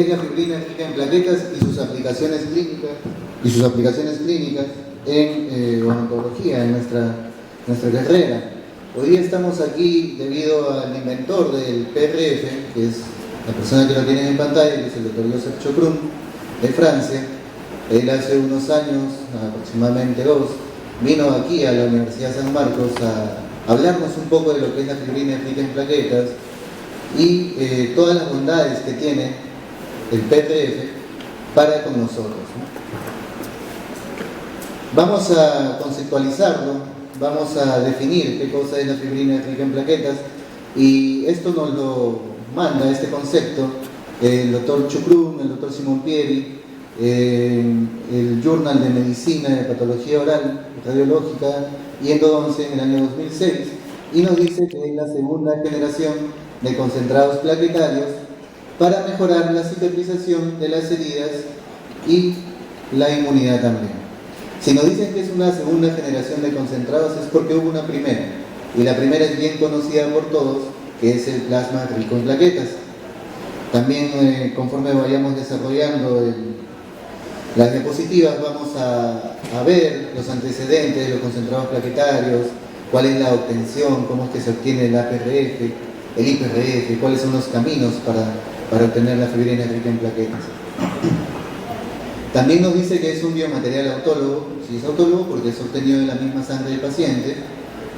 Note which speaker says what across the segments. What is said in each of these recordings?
Speaker 1: es la fibrina rica en plaquetas y sus aplicaciones clínicas en odontología, en nuestra carrera. Hoy día estamos aquí debido al inventor del PRF, que es la persona que lo tienen en pantalla, que es el doctor Joseph Chocrum, de Francia. Él hace unos años, aproximadamente 2, vino aquí a la Universidad San Marcos a hablarnos un poco de lo que es la fibrina rica en plaquetas y todas las bondades que tiene el PRF para con nosotros, ¿no? Vamos a conceptualizarlo, vamos a definir qué cosa es la fibrina rica en plaquetas, y esto nos lo manda, este concepto, el doctor Chocrum, el doctor Simon Pieri, el Journal de Medicina de Patología Oral Radiológica y Endodoncia en el año 2006, y nos dice que es la segunda generación de concentrados plaquetarios para mejorar la cicatrización de las heridas y la inmunidad también. Si nos dicen que es una segunda generación de concentrados es porque hubo una primera, y la primera es bien conocida por todos, que es el plasma rico en plaquetas. También conforme vayamos desarrollando las diapositivas vamos a ver los antecedentes de los concentrados plaquetarios, cuál es la obtención, cómo es que se obtiene el APRF, el IPRF, cuáles son los caminos para obtener la fibrina rica en plaquetas. También nos dice que es un biomaterial autólogo. Si es autólogo, porque es obtenido de la misma sangre del paciente,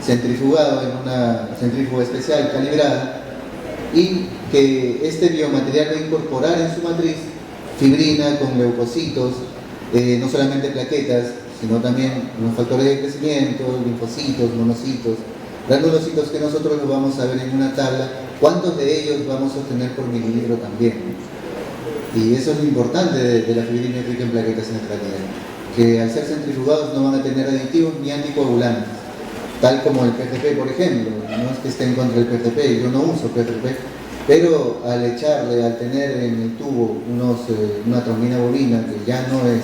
Speaker 1: centrifugado en una centrífuga especial calibrada, y que este biomaterial va a incorporar en su matriz fibrina con leucocitos, no solamente plaquetas, sino también unos factores de crecimiento, linfocitos, monocitos, granulocitos, que nosotros los vamos a ver en una tabla, cuántos de ellos vamos a obtener por mililitro también. Y eso es lo importante de la fibrina rica en plaquetas en realidad, que al ser centrifugados no van a tener aditivos ni anticoagulantes, tal como el PRP, por ejemplo. No es que esté en contra del PRP, yo no uso PRP, pero al tener en el tubo una trombina bovina, que ya no es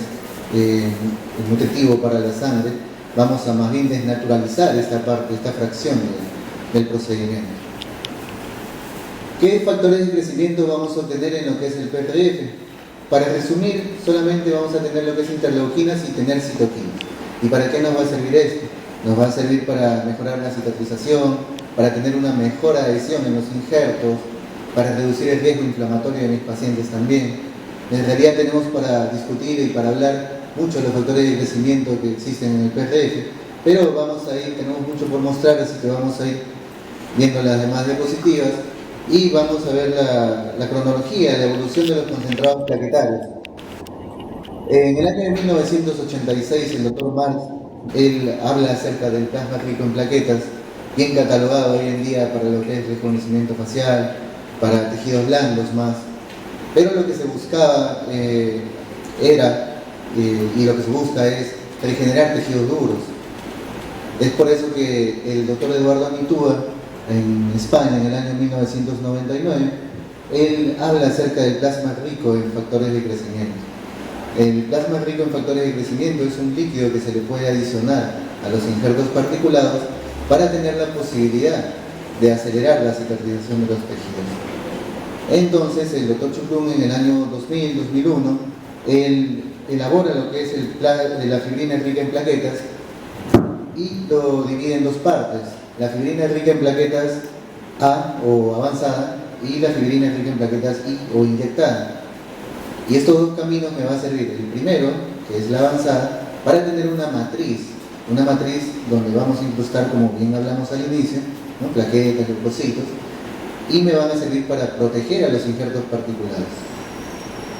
Speaker 1: nutritivo para la sangre, vamos a más bien desnaturalizar esta fracción del procedimiento. ¿Qué factores de crecimiento vamos a obtener en lo que es el PRF? Para resumir, solamente vamos a tener lo que es interleuquinas y tener citoquinas. ¿Y para qué nos va a servir esto? Nos va a servir para mejorar la cicatrización, para tener una mejor adhesión en los injertos, para reducir el riesgo inflamatorio de mis pacientes también. En realidad tenemos para discutir y para hablar mucho de los factores de crecimiento que existen en el PRF, pero tenemos mucho por mostrar, así que vamos a ir viendo las demás diapositivas. Y vamos a ver la cronología, la evolución de los concentrados plaquetarios. En el año de 1986, el doctor Marx, él habla acerca del plasma rico en plaquetas, bien catalogado hoy en día para lo que es reconocimiento facial, para tejidos blandos más. Pero lo que se buscaba y lo que se busca es regenerar tejidos duros. Es por eso que el doctor Eduardo Anitúa, en España, en el año 1999, él habla acerca del plasma rico en factores de crecimiento. El plasma rico en factores de crecimiento es un líquido que se le puede adicionar a los injertos particulados para tener la posibilidad de acelerar la cicatrización de los tejidos. Entonces, el doctor Chocrum en el año 2000-2001, él elabora lo que es la fibrina rica en plaquetas y lo divide en dos partes: la fibrina rica en plaquetas A o avanzada y la fibrina rica en plaquetas I o inyectada. Y estos dos caminos me va a servir: el primero, que es la avanzada, para tener una matriz donde vamos a incrustar, como bien hablamos al inicio, ¿no?, plaquetas, leucocitos, y me van a servir para proteger a los injertos particulares.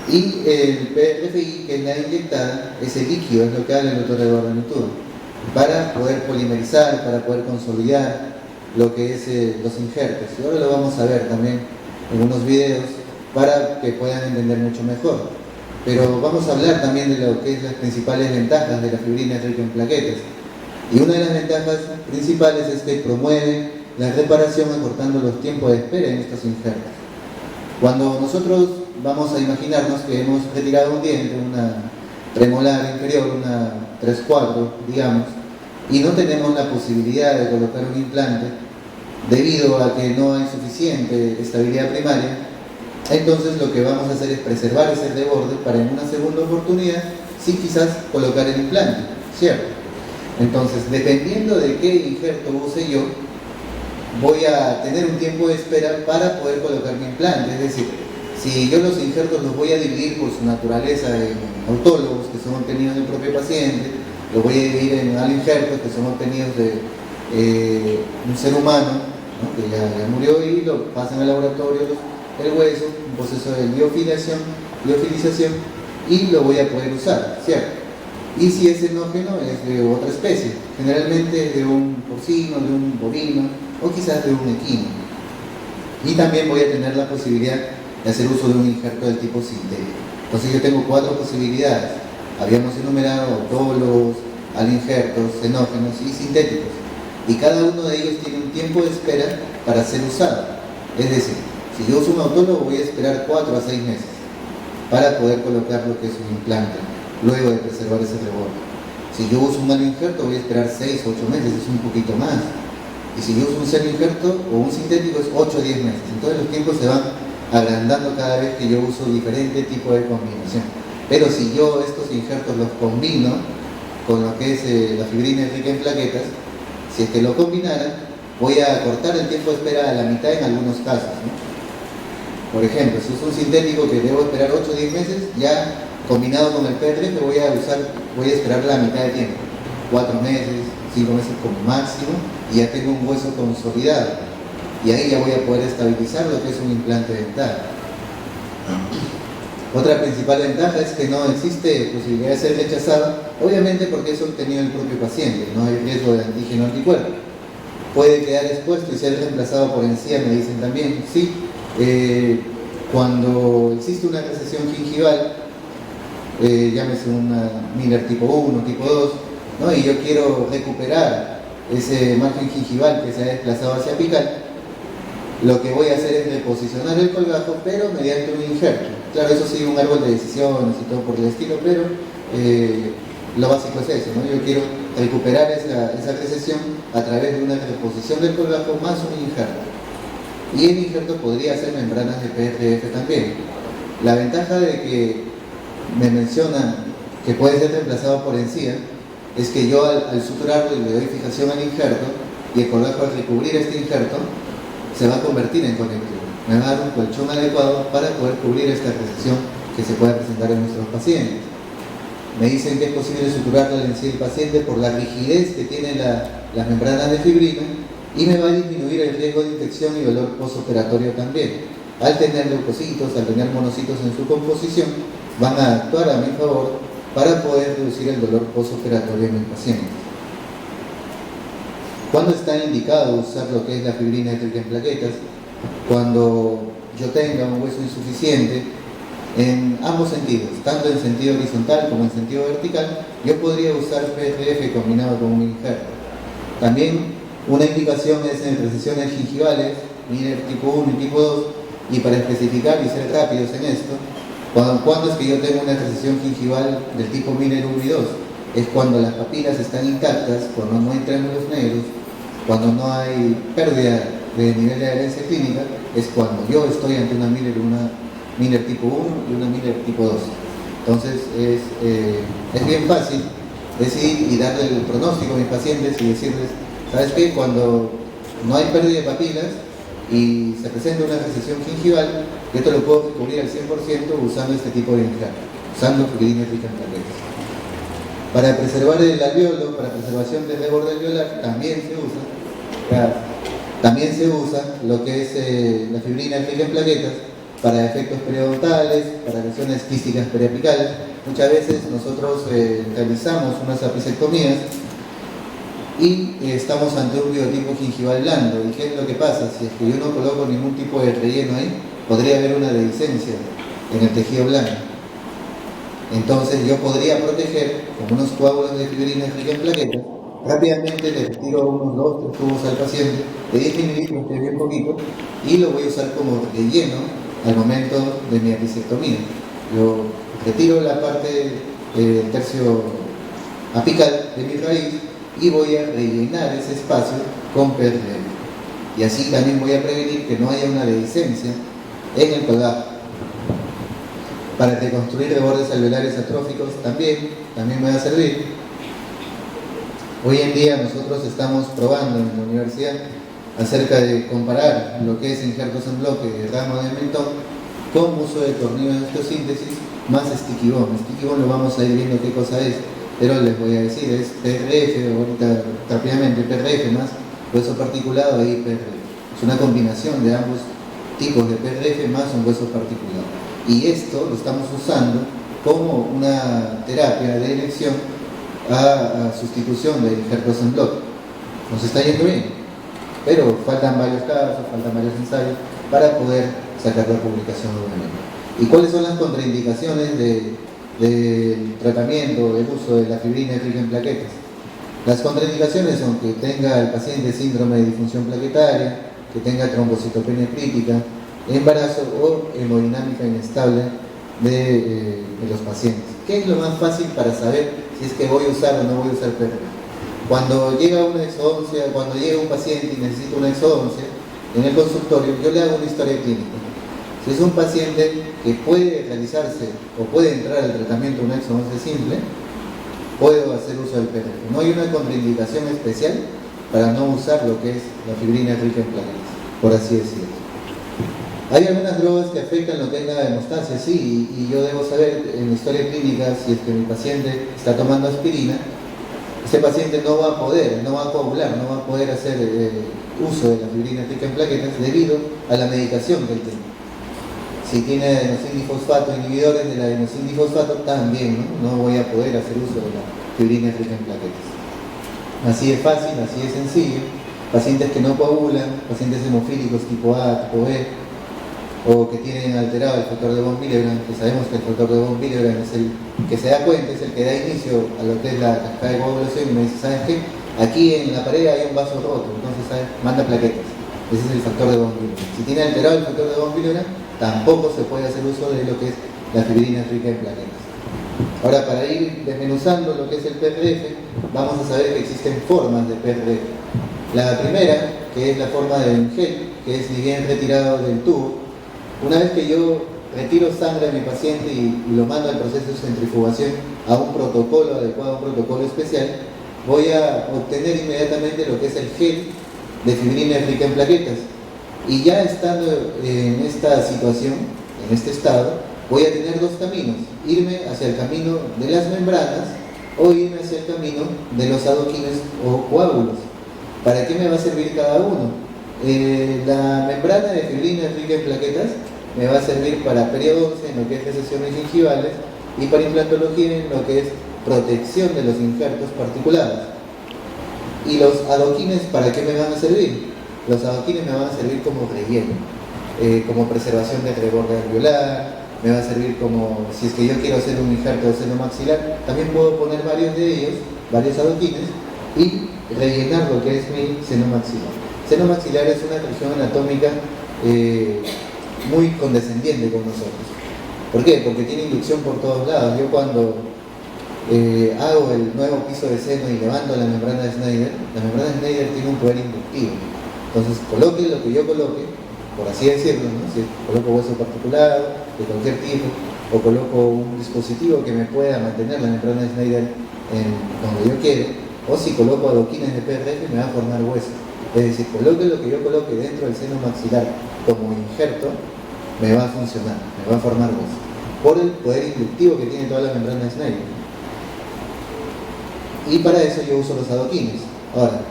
Speaker 1: Y el PRFI, que es la inyectada, ese líquido, es lo que habla el doctor Eduardo Anitúa, para poder polimerizar, para poder consolidar lo que es los injertos. Y ahora lo vamos a ver también en unos videos para que puedan entender mucho mejor. Pero vamos a hablar también de lo que es las principales ventajas de la fibrina rica en plaquetas. Y una de las ventajas principales es que promueve la reparación acortando los tiempos de espera en estos injertos. Cuando nosotros vamos a imaginarnos que hemos retirado un diente, una premolar inferior, una 3/4, digamos, y no tenemos la posibilidad de colocar un implante debido a que no hay suficiente estabilidad primaria, Entonces lo que vamos a hacer es preservar ese reborde para en una segunda oportunidad, sí quizás colocar el implante, ¿cierto? Entonces, dependiendo de qué injerto use yo, voy a tener un tiempo de espera para poder colocar mi implante. Es decir, si yo los injertos los voy a dividir por su naturaleza en autólogos, que son obtenidos del propio paciente, los voy a dividir en alinjertos, que son obtenidos de un ser humano, ¿no?, que ya murió, y lo pasan al laboratorio el hueso, un proceso de liofilización, y lo voy a poder usar, ¿cierto? Y si es enógeno, es de otra especie, generalmente de un porcino, de un bovino, o quizás de un equino. Y también voy a tener la posibilidad de hacer uso de un injerto del tipo sintético. Entonces yo tengo 4 posibilidades. Habíamos enumerado autólogos, alinjertos, enógenos y sintéticos. Y cada uno de ellos tiene un tiempo de espera para ser usado. Es decir, si yo uso un autólogo, voy a esperar 4 a 6 meses para poder colocar lo que es un implante, luego de preservar ese reborde. Si yo uso un alinjerto, voy a esperar 6 o 8 meses, es un poquito más. Y si yo uso un semi-injerto o un sintético, es 8 o 10 meses. Entonces los tiempos se van agrandando cada vez que yo uso diferente tipo de combinación. Pero si yo estos injertos los combino con lo que es la fibrina rica en plaquetas, si es que lo combinara, voy a cortar el tiempo de espera a la mitad en algunos casos, ¿no? Por ejemplo, si uso un sintético que debo esperar 8 o 10 meses, ya combinado con el PRF voy a esperar la mitad de tiempo, 4 meses, 5 meses como máximo, y ya tengo un hueso consolidado. Y ahí ya voy a poder estabilizar lo que es un implante dental. Otra principal ventaja es que no existe posibilidad de ser rechazado, obviamente porque es obtenido el propio paciente, no hay riesgo de antígeno anticuerpo. Puede quedar expuesto y ser reemplazado por encía, me dicen también, sí. Cuando existe una recesión gingival, llámese una Miller tipo 1, tipo 2, ¿no?, y yo quiero recuperar ese margen gingival que se ha desplazado hacia apical, lo que voy a hacer es reposicionar el colgajo, pero mediante un injerto. Claro, eso sí, un árbol de decisiones y todo por el estilo, pero lo básico es eso, ¿no? Yo quiero recuperar esa recesión a través de una reposición del colgajo más un injerto. Y el injerto podría ser membranas de PRF también. La ventaja de que me mencionan que puede ser reemplazado por encía es que yo al suturarlo y le doy fijación al injerto, y el colgajo al recubrir este injerto se va a convertir en conectivo. Me va a dar un colchón adecuado para poder cubrir esta recesión que se puede presentar en nuestros pacientes. Me dicen que es posible suturarlo en sí el paciente por la rigidez que tienen las membranas de fibrina, y me va a disminuir el riesgo de infección y dolor postoperatorio también. Al tener leucocitos, al tener monocitos en su composición, van a actuar a mi favor para poder reducir el dolor postoperatorio en el paciente. ¿Cuándo está indicado usar lo que es la fibrina rica en plaquetas? Cuando yo tenga un hueso insuficiente en ambos sentidos, tanto en sentido horizontal como en sentido vertical, yo podría usar PRF combinado con un injerto. También una indicación es en recesiones gingivales, Miller tipo 1 y tipo 2, y para especificar y ser rápidos en esto, ¿cuándo es que yo tengo una recesión gingival del tipo Miller 1 y 2? Es cuando las papilas están intactas, cuando no hay triángulos negros, cuando no hay pérdida de nivel de adherencia clínica, es cuando yo estoy ante una Miller tipo 1 y una Miller tipo 2. Entonces es bien fácil decidir y darle el pronóstico a mis pacientes y decirles, ¿sabes qué? Cuando no hay pérdida de papilas y se presenta una recesión gingival, yo te lo puedo cubrir al 100% usando este tipo de injerto, usando fibrina rica en plaquetas. Para preservar el alveolo, para preservación del reborde alveolar, también se usa lo que es la fibrina rica en plaquetas para efectos periodontales, para lesiones quísticas periapicales. Muchas veces nosotros realizamos unas apicectomías y estamos ante un biotipo gingival blando. ¿Y qué es lo que pasa? Si es que yo no coloco ningún tipo de relleno ahí, podría haber una dehiscencia en el tejido blando. Entonces yo podría proteger con unos coágulos de fibrina rica en plaquetas. Rápidamente le retiro unos 2 o 3 tubos al paciente de 10 mililitros, que es bien poquito, y lo voy a usar como relleno al momento de mi apicectomía. Yo retiro la parte del tercio apical de mi raíz y voy a rellenar ese espacio con PRF. Y así también voy a prevenir que no haya una dehiscencia en el colgajo. Para reconstruir de bordes alveolares atróficos también me va a servir. Hoy en día nosotros estamos probando en la universidad acerca de comparar lo que es injertos en bloque de ramo de mentón con uso de tornillo de osteosíntesis más sticky bone. Sticky bone lo vamos a ir viendo qué cosa es, pero les voy a decir, es PRF, ahorita rápidamente, PRF más hueso particulado e IPRF. Es una combinación de ambos tipos de PRF más un hueso particulado. Y esto lo estamos usando como una terapia de elección a sustitución de injertos en bloque. Nos está yendo bien, pero faltan varios casos, faltan varios ensayos para poder sacar la publicación nuevamente. ¿Y cuáles son las contraindicaciones del tratamiento, del uso de la fibrina rica en plaquetas? Las contraindicaciones son que tenga el paciente síndrome de disfunción plaquetaria, que tenga trombocitopenia crítica, embarazo o hemodinámica inestable de los pacientes. ¿Qué es lo más fácil para saber si es que voy a usar o no voy a usar PRF? Cuando llega una exodoncia, cuando llega un paciente y necesita una exodoncia, en el consultorio yo le hago una historia clínica. Si es un paciente que puede realizarse o puede entrar al tratamiento de una exodoncia simple, puedo hacer uso del PRF. No hay una contraindicación especial para no usar lo que es la fibrina rica en plaquetas, por así decirlo. Hay algunas drogas que afectan lo que es la hemostasia, sí, y yo debo saber en la historia clínica si es que mi paciente está tomando aspirina, ese paciente no va a coagular, no va a poder hacer uso de la fibrina rica en plaquetas debido a la medicación que él tiene. Si tiene adenosindifosfato, inhibidores de la adenosindifosfato, también no voy a poder hacer uso de la fibrina rica en plaquetas. Así es fácil, así es sencillo. Pacientes que no coagulan, pacientes hemofílicos tipo A, tipo B, o que tienen alterado el factor de von Willebrand, que sabemos que el factor de von Willebrand es el que se da cuenta, es el que da inicio a lo que es la cascada de coagulación, y me dice, ¿sabes qué? Aquí en la pared hay un vaso roto, entonces ¿sabes? Manda plaquetas. Ese es el factor de von Willebrand. Si tiene alterado el factor de von Willebrand, tampoco se puede hacer uso de lo que es la fibrina rica en plaquetas. Ahora, para ir desmenuzando lo que es el PRF, vamos a saber que existen formas de PRF. La primera, que es la forma de gel, que es ni bien retirado del tubo. Una vez que yo retiro sangre a mi paciente y lo mando al proceso de centrifugación a un protocolo adecuado, un protocolo especial, voy a obtener inmediatamente lo que es el gel de fibrina rica en plaquetas. Y ya estando en esta situación, en este estado, voy a tener dos caminos: irme hacia el camino de las membranas o irme hacia el camino de los adoquines o coágulos. ¿Para qué me va a servir cada uno? La membrana de fibrina rica en plaquetas me va a servir para periodoncia en lo que es recesiones gingivales y para implantología en lo que es protección de los injertos particulados. ¿Y los adoquines para qué me van a servir? Los adoquines me van a servir como relleno, como preservación de reborde alveolar, me va a servir como, si es que yo quiero hacer un injerto de seno maxilar, también puedo poner varios de ellos, varios adoquines, y rellenar lo que es mi seno maxilar. Seno maxilar es una región anatómica muy condescendiente con nosotros. ¿Por qué? Porque tiene inducción por todos lados. Yo cuando hago el nuevo piso de seno y levanto la membrana de Snyder, la membrana de Snyder tiene un poder inductivo. Entonces, coloque lo que yo coloque, por así decirlo, ¿no? Si coloco hueso particulado, de cualquier tipo, o coloco un dispositivo que me pueda mantener la membrana de Snyder donde yo quiero, o si coloco adoquines de PRF, me va a formar hueso. Es decir, coloque lo que yo coloque dentro del seno maxilar como injerto, me va a funcionar, me va a formar hueso, por el poder inductivo que tiene toda la membrana de Snyder. Y para eso yo uso los adoquines. Ahora,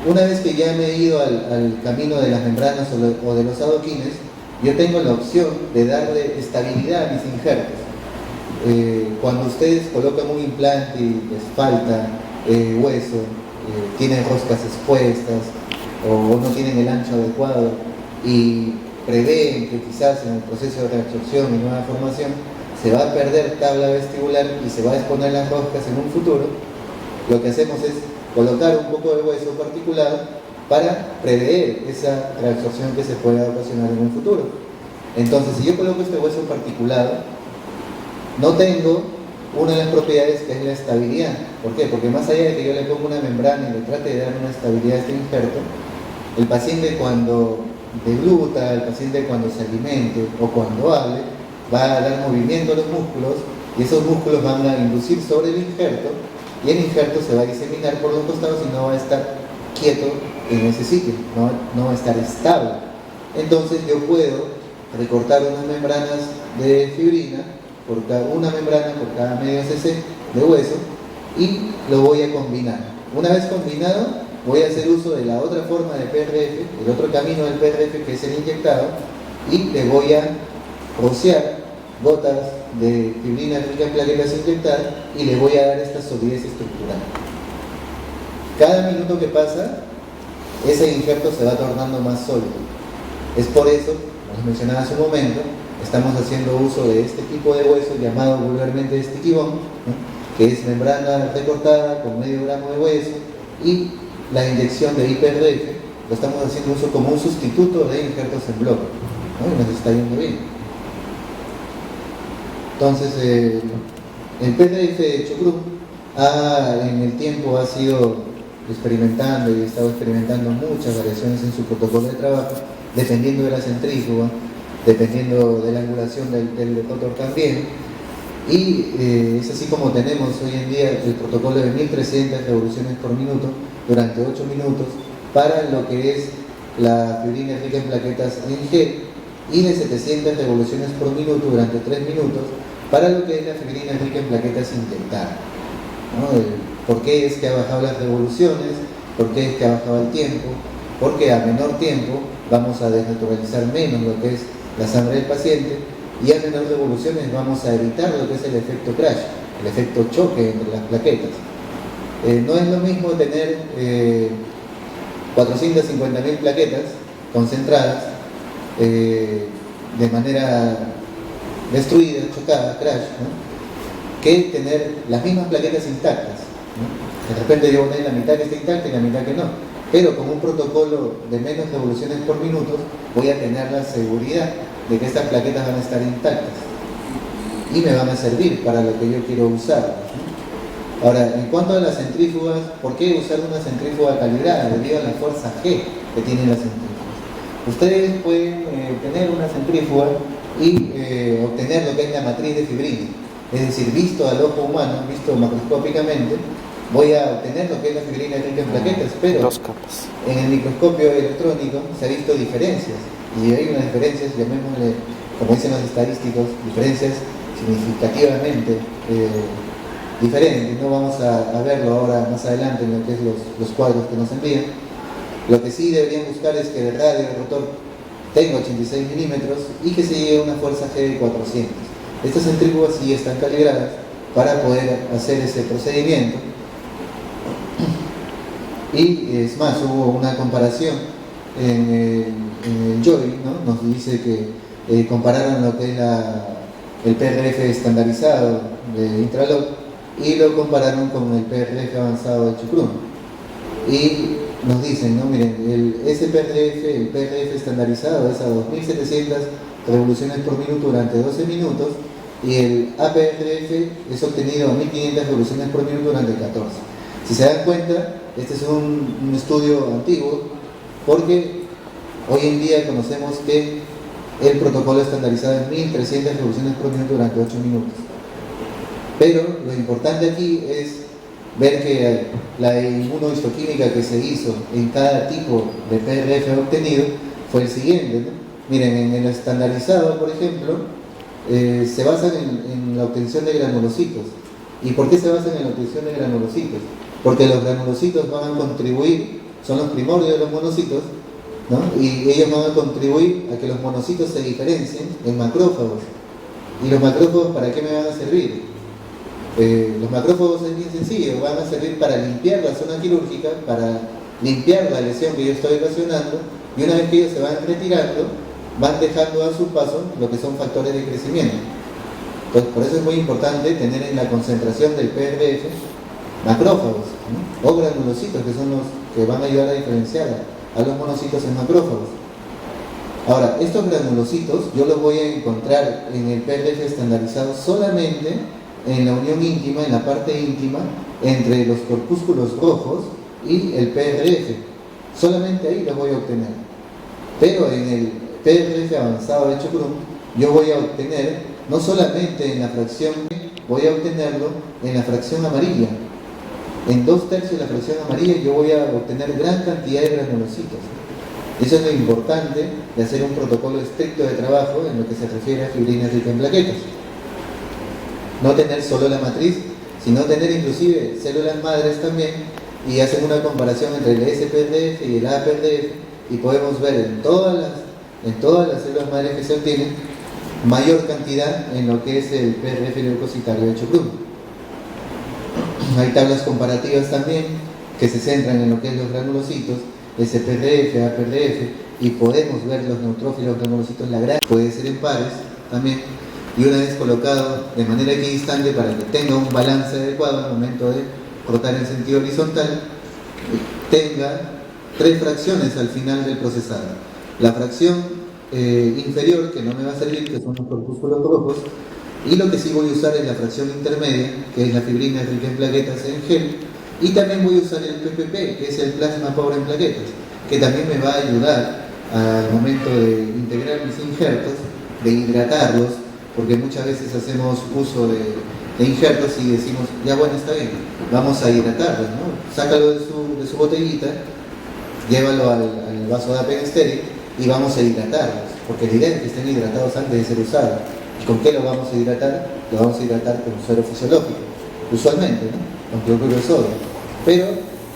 Speaker 1: una vez que ya me he ido al camino de las membranas o de los adoquines, yo tengo la opción de darle estabilidad a mis injertos. Cuando ustedes colocan un implante y les falta hueso, tienen roscas expuestas o no tienen el ancho adecuado y prevén que quizás en el proceso de reabsorción y nueva formación se va a perder tabla vestibular y se va a exponer las roscas en un futuro, lo que hacemos es colocar un poco de hueso particulado para prever esa reabsorción que se pueda ocasionar en un futuro. Entonces, si yo coloco este hueso particulado, no tengo una de las propiedades que es la estabilidad. ¿Por qué? Porque más allá de que yo le ponga una membrana y le trate de dar una estabilidad a este injerto, el paciente cuando degluta, el paciente cuando se alimente o cuando hable, va a dar movimiento a los músculos y esos músculos van a inducir sobre el injerto y el injerto se va a diseminar por los costados y no va a estar quieto en ese sitio, no va a estar estable. Entonces yo puedo recortar unas membranas de fibrina, una membrana por cada medio cc de hueso y lo voy a combinar. Una vez combinado, voy a hacer uso de la otra forma de PRF, el otro camino del PRF que es el inyectado, y le voy a rociar gotas de fibrina rica en plaquetas inyectadas y le voy a dar esta solidez estructural. Cada minuto que pasa, ese injerto se va tornando más sólido. Es por eso, como les mencionaba hace un momento, estamos haciendo uso de este tipo de hueso llamado vulgarmente sticky bone, ¿no?, que es membrana recortada con medio gramo de hueso, y la inyección de IPRF lo estamos haciendo uso como un sustituto de injertos en bloque, ¿no?, y nos está yendo bien. Entonces, el PRF de Chocruz en el tiempo ha sido experimentando y ha estado experimentando muchas variaciones en su protocolo de trabajo, dependiendo de la centrífuga, dependiendo de la angulación del rotor también. Y es así como tenemos hoy en día el protocolo de 1300 revoluciones por minuto durante 8 minutos para lo que es la fibrina rica en plaquetas en gel, y de 700 revoluciones por minuto durante 3 minutos para lo que es la fibrina rica en plaquetas inyectadas, ¿no? ¿Por qué es que ha bajado las revoluciones? ¿Por qué es que ha bajado el tiempo? Porque a menor tiempo vamos a desnaturalizar menos lo que es la sangre del paciente, y a menor revoluciones vamos a evitar lo que es el efecto crash, el efecto choque entre las plaquetas. No es lo mismo tener 450.000 plaquetas concentradas de manera destruida, chocada, crash, ¿no?, que tener las mismas plaquetas intactas, ¿no? De repente yo voy a tener la mitad que está intacta y la mitad que no, pero con un protocolo de menos revoluciones por minuto voy a tener la seguridad de que estas plaquetas van a estar intactas y me van a servir para lo que yo quiero usar, ¿no? Ahora, en cuanto a las centrífugas, ¿por qué usar una centrífuga calibrada? Debido a la fuerza G que tienen las centrífugas. Ustedes pueden tener una centrífuga y obtener lo que es la matriz de fibrina, es decir, visto al ojo humano, visto macroscópicamente, voy a obtener lo que es la fibrina rica en plaquetas, pero en el microscopio electrónico se ha visto diferencias, y hay unas diferencias, llamémosle, como dicen los estadísticos, diferencias significativamente diferentes. No vamos a verlo ahora más adelante en lo que es los cuadros que nos envían. Lo que sí deberían buscar es que el radio del rotor tenga 86 milímetros y que se lleve una fuerza G de 400. Estas centrífugas sí están calibradas para poder hacer ese procedimiento. Y es más, hubo una comparación en el Joy, ¿no? Nos dice que compararon lo que es el PRF estandarizado de Intralog y lo compararon con el PRF avanzado de Chocruz. Y nos dicen, ¿no?, miren, ese PRF, el PRF estandarizado es a 2700 revoluciones por minuto durante 12 minutos, y el APRF es obtenido a 1500 revoluciones por minuto durante 14. Si se dan cuenta, este es un estudio antiguo, porque hoy en día conocemos que el protocolo estandarizado es 1300 revoluciones por minuto durante 8 minutos. Pero lo importante aquí es ver que la inmunohistoquímica que se hizo en cada tipo de PRF obtenido fue el siguiente, ¿no? Miren, en el estandarizado, por ejemplo, se basan en la obtención de granulocitos. ¿Y por qué se basan en la obtención de granulocitos? Porque los granulocitos van a contribuir, son los primordios de los monocitos, ¿no?, y ellos van a contribuir a que los monocitos se diferencien en macrófagos. ¿Y los macrófagos para qué me van a servir? Los macrófagos es bien sencillo, van a servir para limpiar la zona quirúrgica, para limpiar la lesión que yo estoy ocasionando, y una vez que ellos se van retirando, van dejando a su paso lo que son factores de crecimiento. Entonces, por eso es muy importante tener en la concentración del PRF macrófagos, ¿no?, o granulocitos, que son los que van a ayudar a diferenciar a los monocitos en macrófagos. Ahora, estos granulocitos yo los voy a encontrar en el PRF estandarizado solamente en la unión íntima, en la parte íntima, entre los corpúsculos rojos y el PRF. Solamente ahí los voy a obtener. Pero en el PRF avanzado de Chocruz, yo voy a obtener no solamente en la fracción, voy a obtenerlo en la fracción amarilla. En 2/3 de la fracción amarilla yo voy a obtener gran cantidad de granulocitos. Eso es lo importante de hacer un protocolo estricto de trabajo en lo que se refiere a fibrina rica en plaquetas. No tener solo la matriz, sino tener inclusive células madres también, y hacen una comparación entre el SPRF y el APRF, y podemos ver en todas las células madres que se obtienen mayor cantidad en lo que es el PRF leucocitario de Chocrum. Hay tablas comparativas también que se centran en lo que es los granulocitos, SPRF, APRF, y podemos ver los neutrófilos granulocitos, la gran puede ser en pares también, y una vez colocado de manera equidistante para que tenga un balance adecuado al momento de cortar en sentido horizontal, tenga 3 fracciones al final del procesado. La fracción inferior, que no me va a servir, que son los corpúsculos rojos, y lo que sí voy a usar es la fracción intermedia, que es la fibrina rica en plaquetas en gel, y también voy a usar el PPP, que es el plasma pobre en plaquetas, que también me va a ayudar al momento de integrar mis injertos, de hidratarlos, porque muchas veces hacemos uso de injertos y decimos, ya bueno, está bien, vamos a hidratarlos, ¿no? Sácalo de su botellita, llévalo al vaso de APN estéril y vamos a hidratarlos, porque la idea es que estén hidratados antes de ser usados. ¿Y con qué lo vamos a hidratar? Lo vamos a hidratar con suero fisiológico, usualmente, ¿no? Con cloruro de sodio. Pero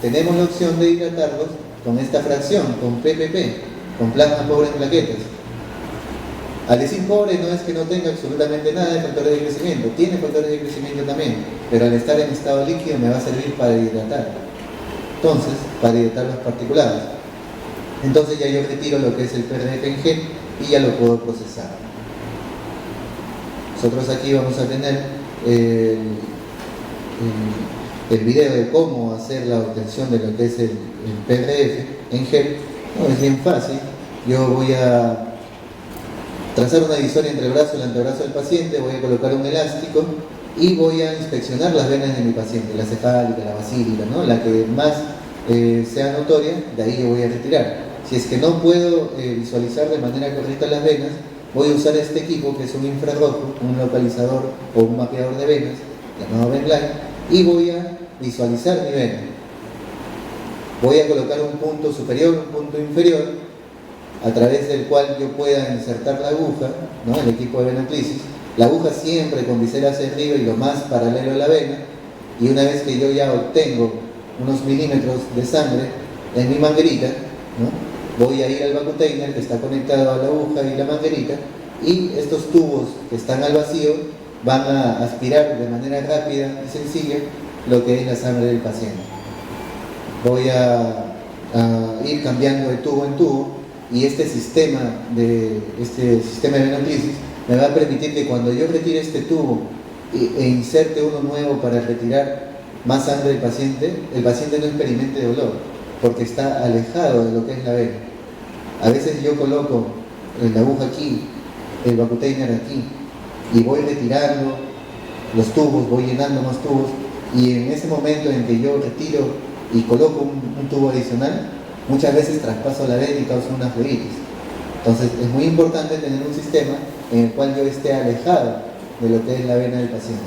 Speaker 1: tenemos la opción de hidratarlos con esta fracción, con PPP, con plasma pobre en plaquetas. Al decir pobre no es que no tenga absolutamente nada de factores de crecimiento, tiene factores de crecimiento también, pero al estar en estado líquido me va a servir para hidratar. Entonces, para hidratar los particulados. Entonces ya yo retiro lo que es el PRF en gel y ya lo puedo procesar. Nosotros aquí vamos a tener el video de cómo hacer la obtención de lo que es el PRF en gel. No, es bien fácil. Yo voy a trazar una divisoria entre el brazo y el antebrazo del paciente, voy a colocar un elástico y voy a inspeccionar las venas de mi paciente, la cefálica, la basílica, ¿no? La que más sea notoria, de ahí yo voy a retirar. Si es que no puedo visualizar de manera correcta las venas, voy a usar este equipo que es un infrarrojo, un localizador o un mapeador de venas, llamado Venline, y voy a visualizar mi vena. Voy a colocar un punto superior, un punto inferior, a través del cual yo pueda insertar la aguja, ¿no? El equipo de venoclisis, la aguja siempre con visera hacia arriba y lo más paralelo a la vena, y una vez que yo ya obtengo unos milímetros de sangre en mi manguerita, ¿no? Voy a ir al vacutainer que está conectado a la aguja y la manguerita, y estos tubos que están al vacío van a aspirar de manera rápida y sencilla lo que es la sangre del paciente. Voy a ir cambiando de tubo en tubo, y este sistema de venoclisis me va a permitir que cuando yo retire este tubo e inserte uno nuevo para retirar más sangre del paciente, el paciente no experimente dolor, porque está alejado de lo que es la vena. A veces yo coloco la aguja aquí, el vacutainer aquí, y voy retirando los tubos, voy llenando más tubos, y en ese momento en que yo retiro y coloco un tubo adicional, muchas veces traspaso la vena y causa una flebitis. Entonces es muy importante tener un sistema en el cual yo esté alejado de lo que es la vena del paciente.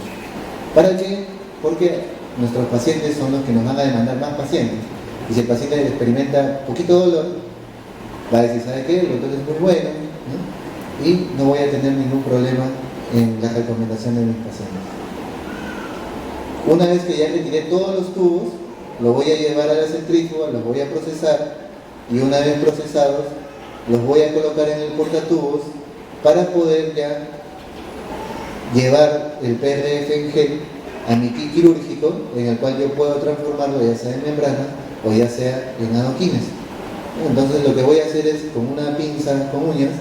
Speaker 1: ¿Para qué? Porque nuestros pacientes son los que nos van a demandar más pacientes. Y si el paciente experimenta poquito dolor, va a decir, ¿sabe qué? El doctor es muy bueno, ¿no? Y no voy a tener ningún problema en la recomendación de mis pacientes. Una vez que ya retiré todos los tubos, lo voy a llevar a la centrífuga, los voy a procesar, y una vez procesados los voy a colocar en el portatubos para poder ya llevar el PRF en gel a mi kit quirúrgico, en el cual yo puedo transformarlo ya sea en membrana o ya sea en adoquines. Entonces lo que voy a hacer es, con una pinza con uñas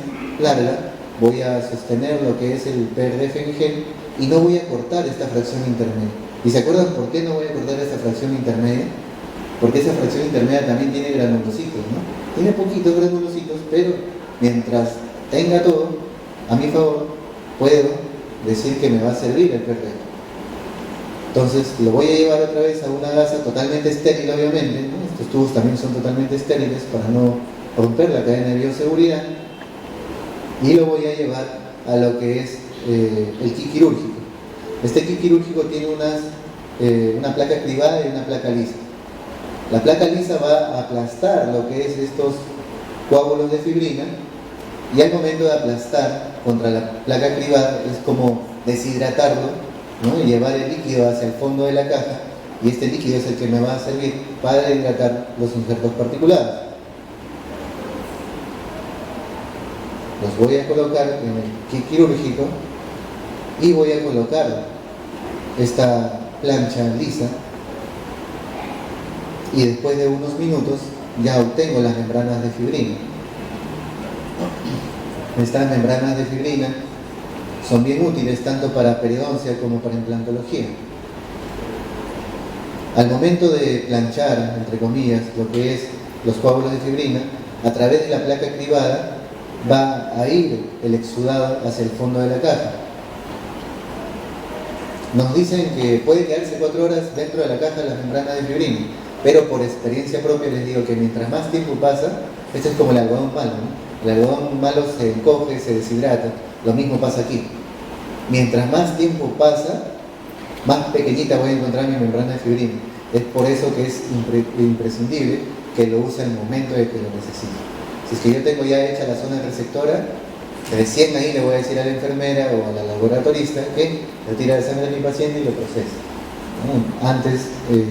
Speaker 1: larga, voy a sostener lo que es el PRF en gel y no voy a cortar esta fracción intermedia. ¿Y se acuerdan por qué no voy a cortar esta fracción intermedia? Porque esa fracción intermedia también tiene granulocitos, ¿no? Tiene poquitos granulocitos, pero mientras tenga todo a mi favor, puedo decir que me va a servir el PRF. Entonces lo voy a llevar otra vez a una gasa totalmente estéril, obviamente, ¿no? Estos tubos también son totalmente estériles para no romper la cadena de bioseguridad, y lo voy a llevar a lo que es el kit quirúrgico. Este kit quirúrgico tiene una placa cribada y una placa lisa. La placa lisa va a aplastar lo que es estos coágulos de fibrina, y al momento de aplastar contra la placa cribada es como deshidratarlo, ¿no? Y llevar el líquido hacia el fondo de la caja, y este líquido es el que me va a servir para hidratar los injertos particulares. Los voy a colocar en el kit quirúrgico y voy a colocar esta plancha lisa, y después de unos minutos ya obtengo las membranas de fibrina. Estas membranas de fibrina son bien útiles tanto para periodoncia como para implantología. Al momento de planchar, entre comillas, lo que es los coágulos de fibrina, a través de la placa cribada va a ir el exudado hacia el fondo de la caja. Nos dicen que puede quedarse 4 horas dentro de la caja las membranas de fibrina, pero por experiencia propia les digo que mientras más tiempo pasa, esto es como el algodón malo, ¿no? El algodón malo se encoge, se deshidrata, lo mismo pasa aquí. Mientras más tiempo pasa, más pequeñita voy a encontrar mi membrana de fibrina. Es por eso que es imprescindible que lo use en el momento de que lo necesite. Si es que yo tengo ya hecha la zona receptora, recién ahí le voy a decir a la enfermera o a la laboratorista que retira la sangre de mi paciente y lo procesa. Antes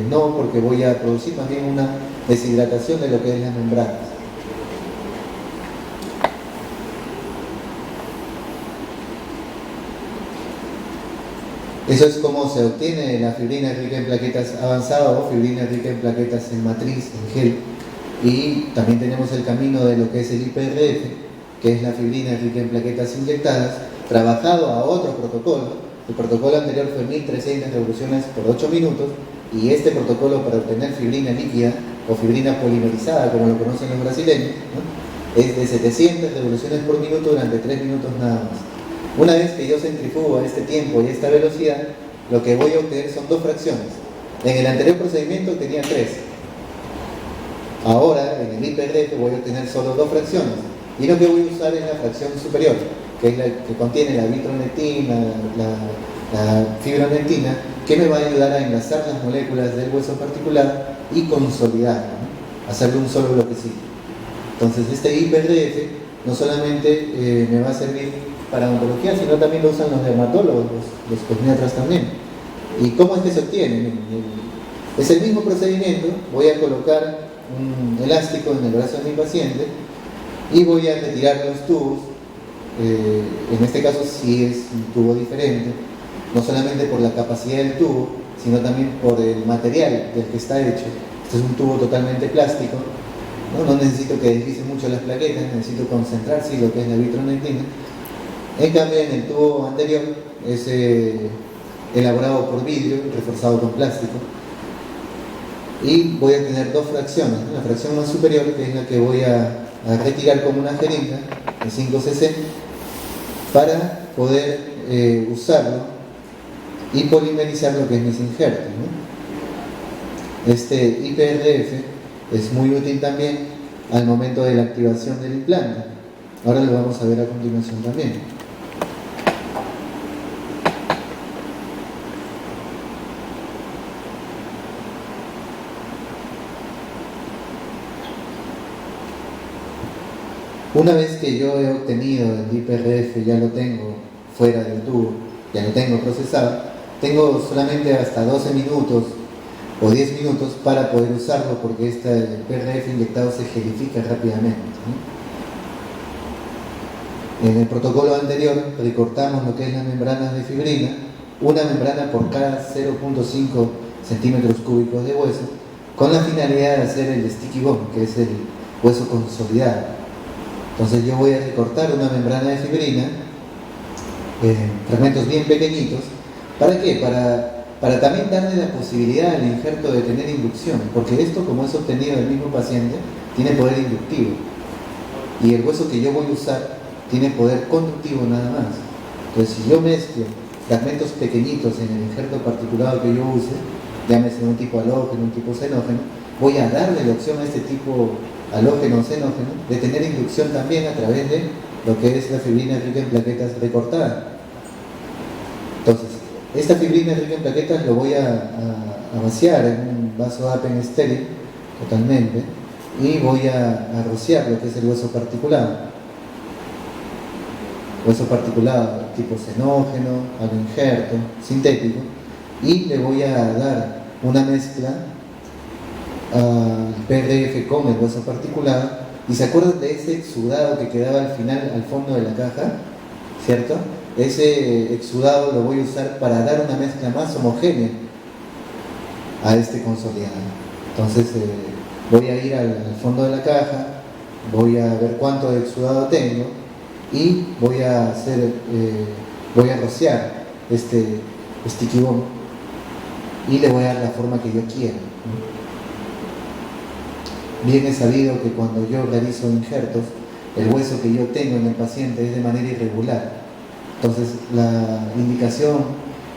Speaker 1: no, porque voy a producir más bien una deshidratación de lo que es las membranas. Eso es como se obtiene la fibrina rica en plaquetas avanzada o fibrina rica en plaquetas en matriz, en gel. Y también tenemos el camino de lo que es el IPRF, que es la fibrina rica en plaquetas inyectadas, trabajado a otro protocolo. El protocolo anterior fue 1300 revoluciones por 8 minutos, y este protocolo para obtener fibrina líquida o fibrina polimerizada, como lo conocen los brasileños, ¿no?, es de 700 revoluciones por minuto durante 3 minutos nada más. Una vez que yo centrifugo a este tiempo y a esta velocidad, lo que voy a obtener son 2 fracciones. En el anterior procedimiento tenía 3. Ahora, en el IPRF voy a obtener solo 2 fracciones. Y lo que voy a usar es la fracción superior, que es la que contiene la vitronectina, la fibronectina, que me va a ayudar a enlazar las moléculas del hueso particular y consolidarlo, ¿no?, hacerle un solo bloquecito. Entonces, este IPRF no solamente me va a servir para oncología, sino también lo usan los dermatólogos, los cosmiatras también. ¿Y cómo es que se obtiene? Es el mismo procedimiento. Voy a colocar un elástico en el brazo de mi paciente y voy a retirar los tubos. En este caso sí es un tubo diferente, no solamente por la capacidad del tubo, sino también por el material del que está hecho. Este es un tubo totalmente plástico, no necesito que deslice mucho las plaquetas, necesito concentrar sí lo que es la vitronectina. En cambio, en el tubo anterior es elaborado por vidrio, reforzado con plástico, y voy a tener 2 fracciones, ¿no? La fracción más superior, que es la que voy a retirar con una jeringa de 5 cc para poder usarlo y polimerizar lo que es mis injertos, ¿no? Este IPRF es muy útil también al momento de la activación del implante. Ahora lo vamos a ver a continuación también. Una vez que yo he obtenido el IPRF, ya lo tengo fuera del tubo, ya lo tengo procesado, tengo solamente hasta 12 minutos o 10 minutos para poder usarlo, porque este IPRF inyectado se gelifica rápidamente, ¿no? En el protocolo anterior recortamos lo que es las membranas de fibrina, una membrana por cada 0.5 centímetros cúbicos de hueso, con la finalidad de hacer el sticky bone, que es el hueso consolidado. Entonces yo voy a recortar una membrana de fibrina, fragmentos bien pequeñitos. ¿Para qué? Para también darle la posibilidad al injerto de tener inducción, porque esto, como es obtenido del mismo paciente, tiene poder inductivo, y el hueso que yo voy a usar tiene poder conductivo nada más. Entonces, si yo mezclo fragmentos pequeñitos en el injerto particulado que yo use, llámese un tipo halógeno, un tipo xenógeno, voy a darle la opción a este tipo halógeno o xenógeno de tener inducción también a través de lo que es la fibrina rica en plaquetas recortada. Esta fibrina rica en plaquetas lo voy a vaciar en un vaso Apen estéril totalmente y voy a rociar lo que es el hueso particulado tipo xenógeno, algo injerto, sintético, y le voy a dar una mezcla al PRF con el hueso particulado. Y se acuerdan de ese exudado que quedaba al final, al fondo de la caja, ¿cierto? Ese exudado lo voy a usar para dar una mezcla más homogénea a este consolidado. Entonces voy a ir al fondo de la caja, voy a ver cuánto de exudado tengo y voy a rociar este sticky bomb y le voy a dar la forma que yo quiero. Bien es sabido que cuando yo realizo injertos, el hueso que yo tengo en el paciente es de manera irregular. Entonces la indicación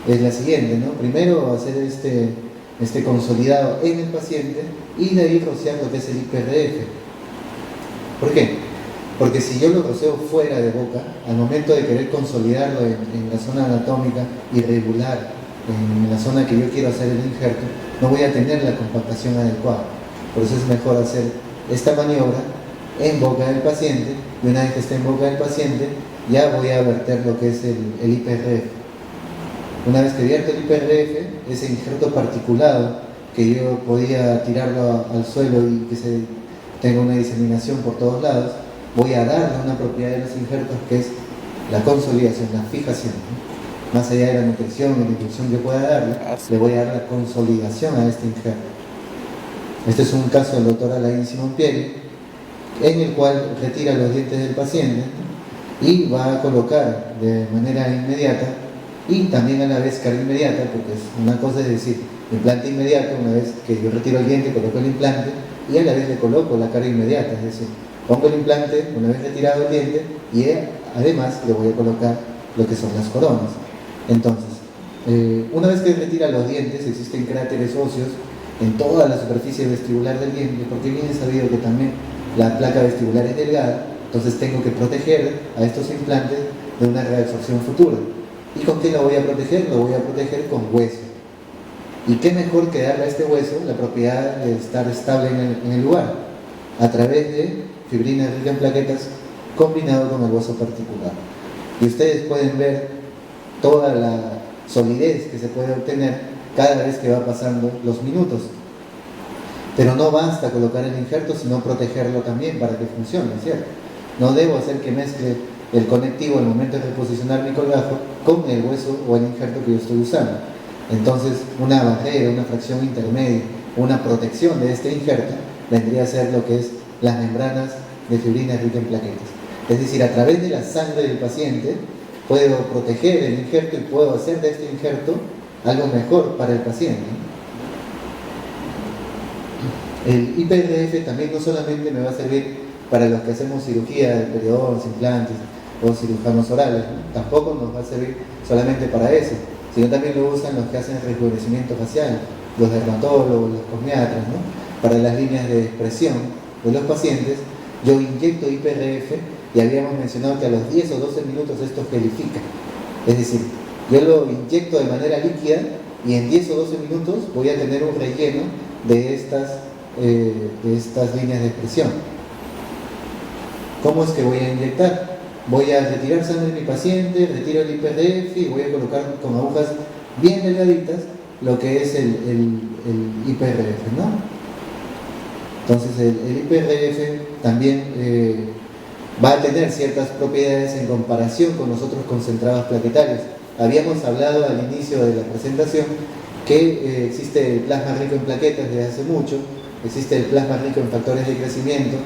Speaker 1: es la siguiente, ¿no? Primero hacer este consolidado en el paciente y de ahí rociar lo que es el IPRF. ¿Por qué? Porque si yo lo roceo fuera de boca, al momento de querer consolidarlo en la zona anatómica irregular, en la zona que yo quiero hacer el injerto, no voy a tener la compactación adecuada. Por eso es mejor hacer esta maniobra en boca del paciente, y una vez que esté en boca del paciente, ya voy a verter lo que es el IPRF. Una vez que vierto el IPRF, ese injerto particulado que yo podía tirarlo al suelo y que se tenga una diseminación por todos lados, voy a darle una propiedad de los injertos que es la consolidación, la fijación, ¿no? Más allá de la nutrición y la inducción que pueda darle, le voy a dar la consolidación a este injerto. Este es un caso del doctor Alain Simonpieri, en el cual retira los dientes del paciente y va a colocar de manera inmediata y también a la vez carga inmediata, porque es una cosa es decir, implante inmediato, una vez que yo retiro el diente, coloco el implante y a la vez le coloco la carga inmediata, es decir, pongo el implante una vez retirado el diente y además le voy a colocar lo que son las coronas. Entonces, una vez que retira los dientes, existen cráteres óseos en toda la superficie vestibular del diente, porque bien es sabido que también la placa vestibular es delgada, entonces tengo que proteger a estos implantes de una reabsorción futura. ¿Y con qué lo voy a proteger? Lo voy a proteger con hueso. ¿Y qué mejor que darle a este hueso la propiedad de estar estable en el lugar? A través de fibrina rica en plaquetas combinado con el hueso particular. Y ustedes pueden ver toda la solidez que se puede obtener cada vez que va pasando los minutos. Pero no basta colocar el injerto, sino protegerlo también para que funcione, ¿cierto? No debo hacer que mezcle el conectivo al momento de reposicionar mi colgajo con el hueso o el injerto que yo estoy usando. Entonces, una barrera, una fracción intermedia, una protección de este injerto vendría a ser lo que es las membranas de fibrina rica en plaquetas. Es decir, a través de la sangre del paciente puedo proteger el injerto y puedo hacer de este injerto algo mejor para el paciente. El IPRF también no solamente me va a servir para los que hacemos cirugía de periodos, implantes o cirujanos orales, ¿no? Tampoco nos va a servir solamente para eso, sino también lo usan los que hacen rejuvenecimiento facial, los dermatólogos, los cosmiatras, ¿no? Para las líneas de expresión de los pacientes, yo inyecto IPRF y habíamos mencionado que a los 10 o 12 minutos esto gelifica. Es decir, yo lo inyecto de manera líquida y en 10 o 12 minutos voy a tener un relleno de estas líneas de expresión. ¿Cómo es que voy a inyectar? Voy a retirar sangre de mi paciente, retiro el IPRF y voy a colocar con agujas bien delgaditas lo que es el IPRF, ¿no? Entonces el IPRF también va a tener ciertas propiedades en comparación con los otros concentrados plaquetarios. Habíamos hablado al inicio de la presentación que existe el plasma rico en plaquetas desde hace mucho, existe el plasma rico en factores de crecimiento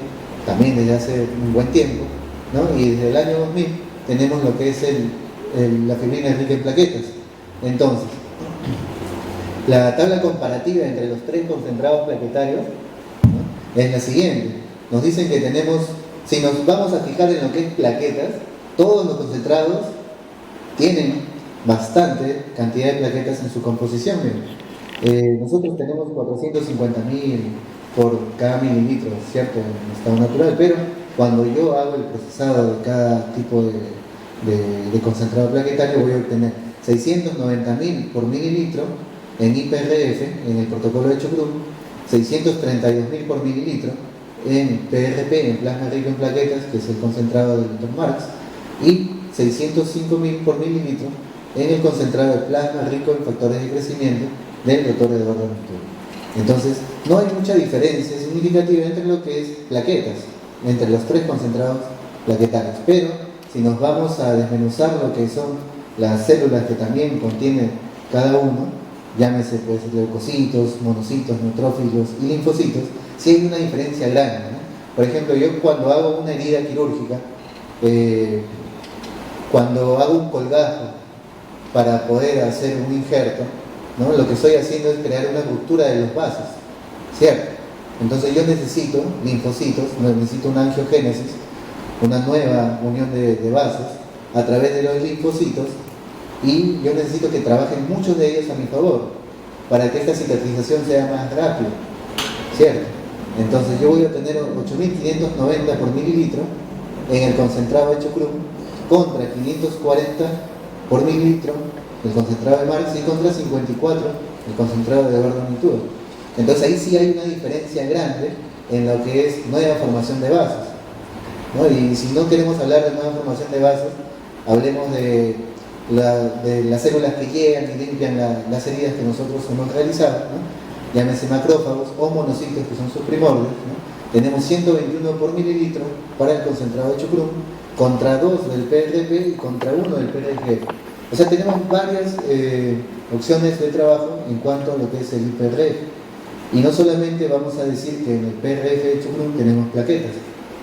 Speaker 1: también desde hace un buen tiempo, ¿no? Y desde el año 2000 tenemos lo que es la fibrina rica en plaquetas. Entonces, la tabla comparativa entre los tres concentrados plaquetarios, ¿no?, es la siguiente. Nos dicen que tenemos, si nos vamos a fijar en lo que es plaquetas, todos los concentrados tienen bastante cantidad de plaquetas en su composición. Nosotros tenemos 450.000 por cada mililitro, ¿cierto?, en estado natural, pero cuando yo hago el procesado de cada tipo de concentrado plaquetario voy a obtener 690.000 por mililitro en IPRF, en el protocolo de Chocrum, 632.000 por mililitro en PRP, en plasma rico en plaquetas, que es el concentrado del Dr. Marx, y 605.000 por mililitro en el concentrado de plasma rico en factores de crecimiento del Dr. Eduardo Nitua. Entonces, no hay mucha diferencia significativa entre lo que es plaquetas, entre los tres concentrados plaquetarios, pero si nos vamos a desmenuzar lo que son las células que también contiene cada uno, llámese pues leucocitos, monocitos, neutrófilos y linfocitos, sí hay una diferencia grande, ¿no? Por ejemplo, yo cuando hago una herida quirúrgica, cuando hago un colgajo para poder hacer un injerto, ¿no? Lo que estoy haciendo es crear una ruptura de los vasos, ¿cierto? Entonces yo necesito linfocitos, necesito una angiogénesis, una nueva unión de vasos a través de los linfocitos, y yo necesito que trabajen muchos de ellos a mi favor para que esta cicatrización sea más rápida, ¿cierto? Entonces yo voy a tener 8.590 por mililitro en el concentrado de Chocrum contra 540 por mililitro el concentrado de Marx y contra 54 el concentrado de Eduardo Nitua. Entonces ahí sí hay una diferencia grande en lo que es nueva formación de vasos, ¿no? Y si no queremos hablar de nueva formación de vasos, hablemos de las células que llegan y limpian las heridas que nosotros hemos realizado, ¿no? Llámese macrófagos o monocitos, que son sus primordios, ¿no? Tenemos 121 por mililitro para el concentrado de Chocrum contra 2 del PRP y contra 1 del PRGF. O sea, tenemos varias opciones de trabajo en cuanto a lo que es el IPRF. Y no solamente vamos a decir que en el PRF de Chocrum tenemos plaquetas,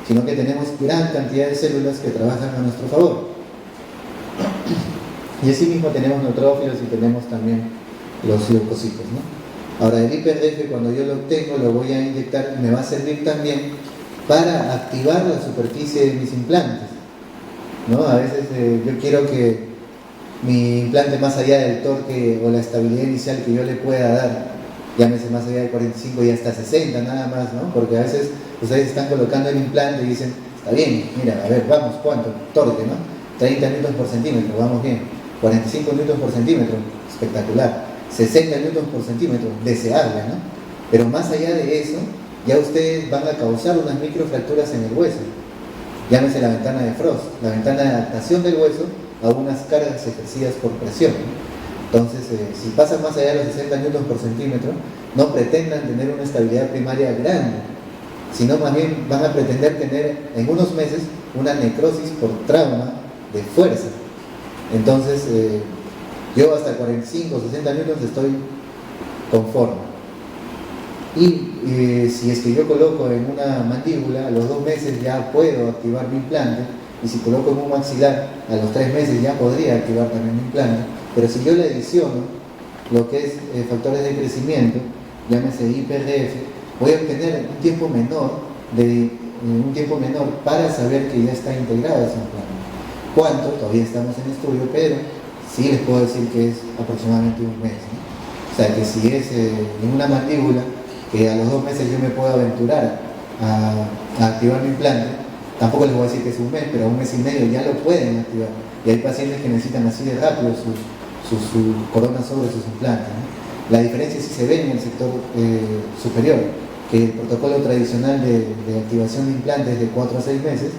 Speaker 1: sino que tenemos gran cantidad de células que trabajan a nuestro favor. Y así mismo tenemos neutrófilos y tenemos también los leucocitos, ¿no? Ahora, el IPRF, cuando yo lo obtengo, lo voy a inyectar y me va a servir también para activar la superficie de mis implantes, ¿no? A veces yo quiero que mi implante, más allá del torque o la estabilidad inicial que yo le pueda dar, llámese más allá de 45 y hasta 60 nada más, ¿no? Porque a veces ustedes están colocando el implante y dicen, está bien, mira, a ver, vamos, ¿cuánto? Torque, ¿no? 30 newtons por centímetro, vamos bien. 45 newtons por centímetro, espectacular. 60 newtons por centímetro, deseable, ¿no? Pero más allá de eso, ya ustedes van a causar unas microfracturas en el hueso. Llámese la ventana de Frost, la ventana de adaptación del hueso a unas cargas ejercidas por presión, ¿no? Entonces, si pasan más allá de los 60 newtons por centímetro, no pretendan tener una estabilidad primaria grande, sino más bien van a pretender tener en unos meses una necrosis por trauma de fuerza. Entonces, yo hasta 45 o 60 newtons estoy conforme. Y si es que yo coloco en una mandíbula, a los 2 meses ya puedo activar mi implante, y si coloco en un maxilar, a los 3 meses ya podría activar también mi implante. Pero si yo le adiciono lo que es factores de crecimiento, llámese IPRF, voy a obtener un tiempo menor para saber que ya está integrado ese implante. ¿Cuánto? Todavía estamos en estudio, pero sí les puedo decir que es aproximadamente un mes, ¿no? O sea que si es en una mandíbula, que a los 2 meses yo me puedo aventurar a activar mi implante, tampoco les voy a decir que es un mes, pero a 1 mes y medio ya lo pueden activar. Y hay pacientes que necesitan así de rápido su corona sobre sus implantes, ¿no? La diferencia sí se ve en el sector superior, que el protocolo tradicional de activación de implantes es de 4 a 6 meses,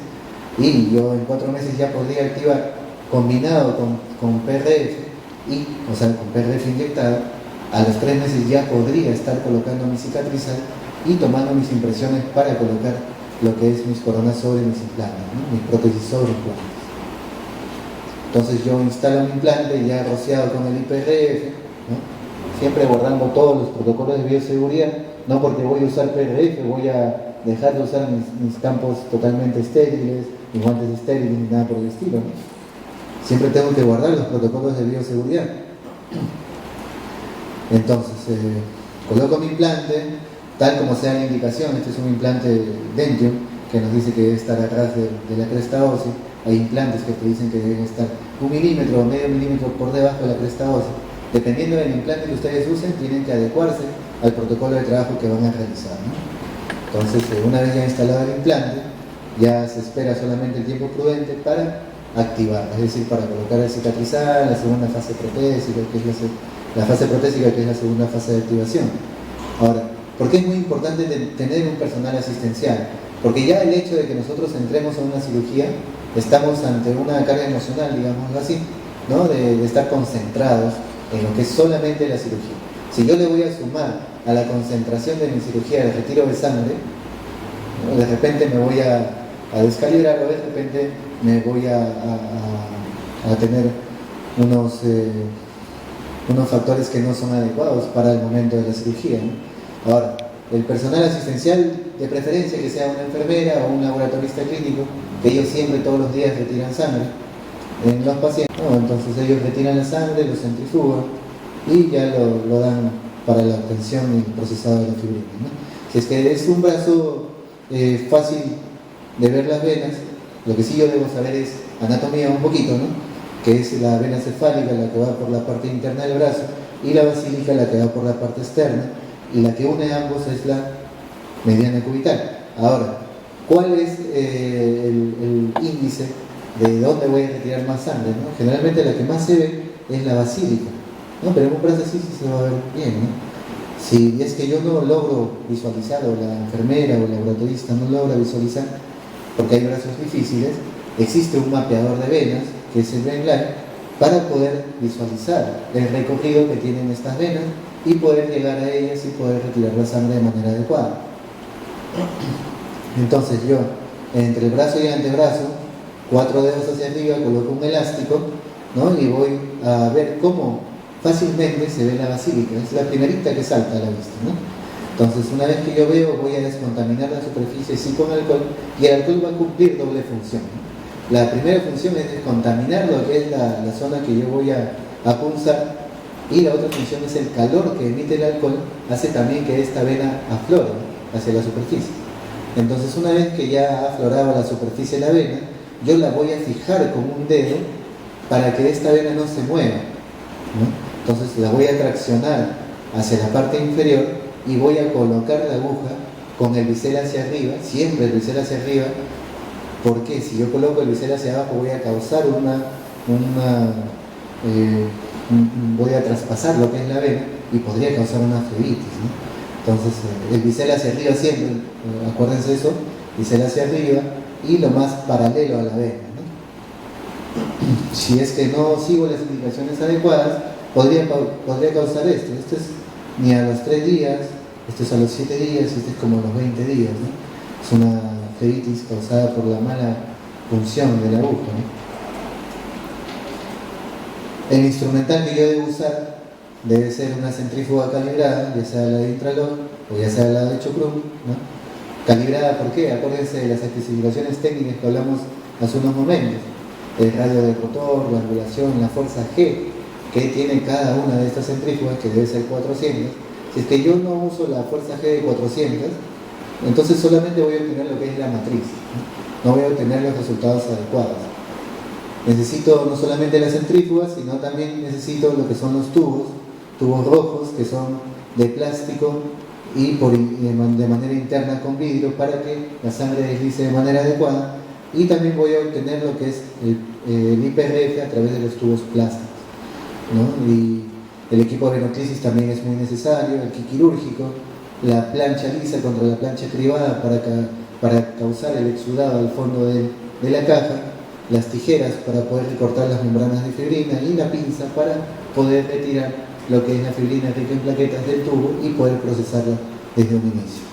Speaker 1: y yo en 4 meses ya podría activar, combinado con PRF, o sea, con PRF inyectado. A los 3 meses ya podría estar colocando mi cicatrizal y tomando mis impresiones para colocar lo que es mis coronas sobre mis implantes, ¿no? Mis prótesis sobre implantes. Entonces yo instalo un implante ya rociado con el IPRF, ¿no? Siempre guardando todos los protocolos de bioseguridad, no porque voy a usar PRF voy a dejar de usar mis campos totalmente estériles, mis guantes estériles ni nada por el estilo, ¿no? Siempre tengo que guardar los protocolos de bioseguridad. Entonces, coloco mi implante, tal como sea la indicación. Este es un implante Dentium, que nos dice que debe estar atrás de la cresta ósea. Hay implantes que te dicen que deben estar 1 milímetro o medio milímetro por debajo de la cresta ósea. Dependiendo del implante que ustedes usen, tienen que adecuarse al protocolo de trabajo que van a realizar, ¿no? Entonces, una vez ya instalado el implante, ya se espera solamente el tiempo prudente para activarla, es decir, para colocar el cicatrizar, la segunda fase protésica, que es la fase protésica, que es la segunda fase de activación. Ahora, ¿por qué es muy importante tener un personal asistencial? Porque ya el hecho de que nosotros entremos a una cirugía, estamos ante una carga emocional, digámoslo así, ¿no? De estar concentrados en lo que es solamente la cirugía. Si yo le voy a sumar a la concentración de mi cirugía el retiro de sangre, ¿no? De repente me voy a descalibrar, o de repente me voy a tener unos factores que no son adecuados para el momento de la cirugía, ¿no? Ahora, el personal asistencial, de preferencia que sea una enfermera o un laboratorista clínico, que ellos siempre todos los días retiran sangre en los pacientes, ¿no? Entonces ellos retiran la sangre, lo centrifugan y ya lo dan para la obtención y procesado de la fibrina, ¿no? Si es que es un brazo fácil de ver las venas, lo que sí yo debo saber es anatomía un poquito, ¿no? Que es la vena cefálica, la que va por la parte interna del brazo, y la basílica, la que va por la parte externa, y la que une ambos es la mediana cubital. Ahora, ¿cuál es el índice de dónde voy a retirar más sangre, ¿no? Generalmente la que más se ve es la basílica, ¿no? Pero en un brazo así sí se va a ver bien, ¿no? Si es que yo no logro visualizar, o la enfermera o el laboratorista no logra visualizar, porque hay brazos difíciles, existe un mapeador de venas, que es el VenLine, para poder visualizar el recorrido que tienen estas venas y poder llegar a ellas y poder retirar la sangre de manera adecuada. Entonces yo, entre el brazo y el antebrazo, 4 dedos hacia arriba, coloco un elástico, ¿no? Y voy a ver cómo fácilmente se ve la basílica. Es la primerita que salta a la vista, ¿no? Entonces, una vez que yo veo, voy a descontaminar la superficie sí con alcohol, y el alcohol va a cumplir doble función, ¿no? La primera función es descontaminar lo que es la zona que yo voy a punzar, y la otra función es el calor que emite el alcohol, hace también que esta vena aflore, ¿no?, hacia la superficie. Entonces, una vez que ya ha aflorado la superficie de la vena, yo la voy a fijar con un dedo para que esta vena no se mueva, ¿no? Entonces la voy a traccionar hacia la parte inferior y voy a colocar la aguja con el bisel hacia arriba, siempre el bisel hacia arriba, porque si yo coloco el bisel hacia abajo voy a causar voy a traspasar lo que es la vena y podría causar una flebitis, ¿no? Entonces el bisel hacia arriba siempre, acuérdense eso, bisel hacia arriba y lo más paralelo a la vena, ¿no? Si es que no sigo las indicaciones adecuadas, podría causar esto. Esto es ni a los 3 días, esto es a los 7 días, esto es como a los 20 días, ¿no? Es una flebitis causada por la mala función de la aguja, ¿no? El instrumental que yo debo usar debe ser una centrífuga calibrada, ya sea la de Intralog o ya sea la de Chocrum, ¿no? Calibrada, ¿por qué? Acuérdense de las especificaciones técnicas que hablamos hace unos momentos: el radio del rotor, la angulación, la fuerza G que tiene cada una de estas centrífugas, que debe ser 400. Si es que yo no uso la fuerza G de 400, entonces solamente voy a obtener lo que es la matriz, ¿no? No voy a obtener los resultados adecuados. Necesito no solamente las centrífugas, sino también necesito lo que son los tubos rojos, que son de plástico y de manera interna con vidrio, para que la sangre deslice de manera adecuada. Y también voy a obtener lo que es el IPRF a través de los tubos plásticos, ¿no? Y el equipo de venoclisis también es muy necesario, el kit quirúrgico, la plancha lisa contra la plancha cribada para causar el exudado al fondo de la caja, las tijeras para poder recortar las membranas de fibrina y la pinza para poder retirar lo que es la fibrina rica en plaquetas del tubo y poder procesarla desde un inicio.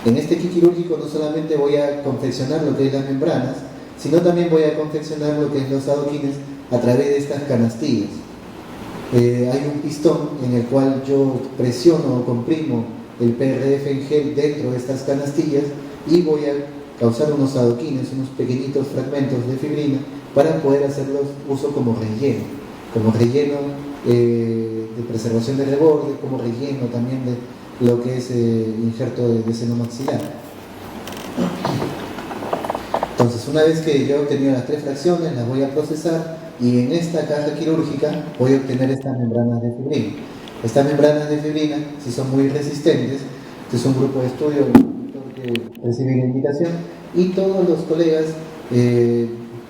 Speaker 1: En este kit quirúrgico no solamente voy a confeccionar lo que es las membranas, sino también voy a confeccionar lo que es los adoquines a través de estas canastillas. Hay un pistón en el cual yo presiono o comprimo el PRF en gel dentro de estas canastillas y voy a causar unos adoquines, unos pequeñitos fragmentos de fibrina, para poder hacerlos uso como relleno de preservación de reborde, como relleno también de lo que es injerto de seno maxilar. Entonces, una vez que yo he obtenido las 3 fracciones, las voy a procesar, y en esta caja quirúrgica voy a obtener estas membranas de fibrina. Estas membranas de fibrina, si son muy resistentes, este es un grupo de estudio que recibe la invitación, y todos los colegas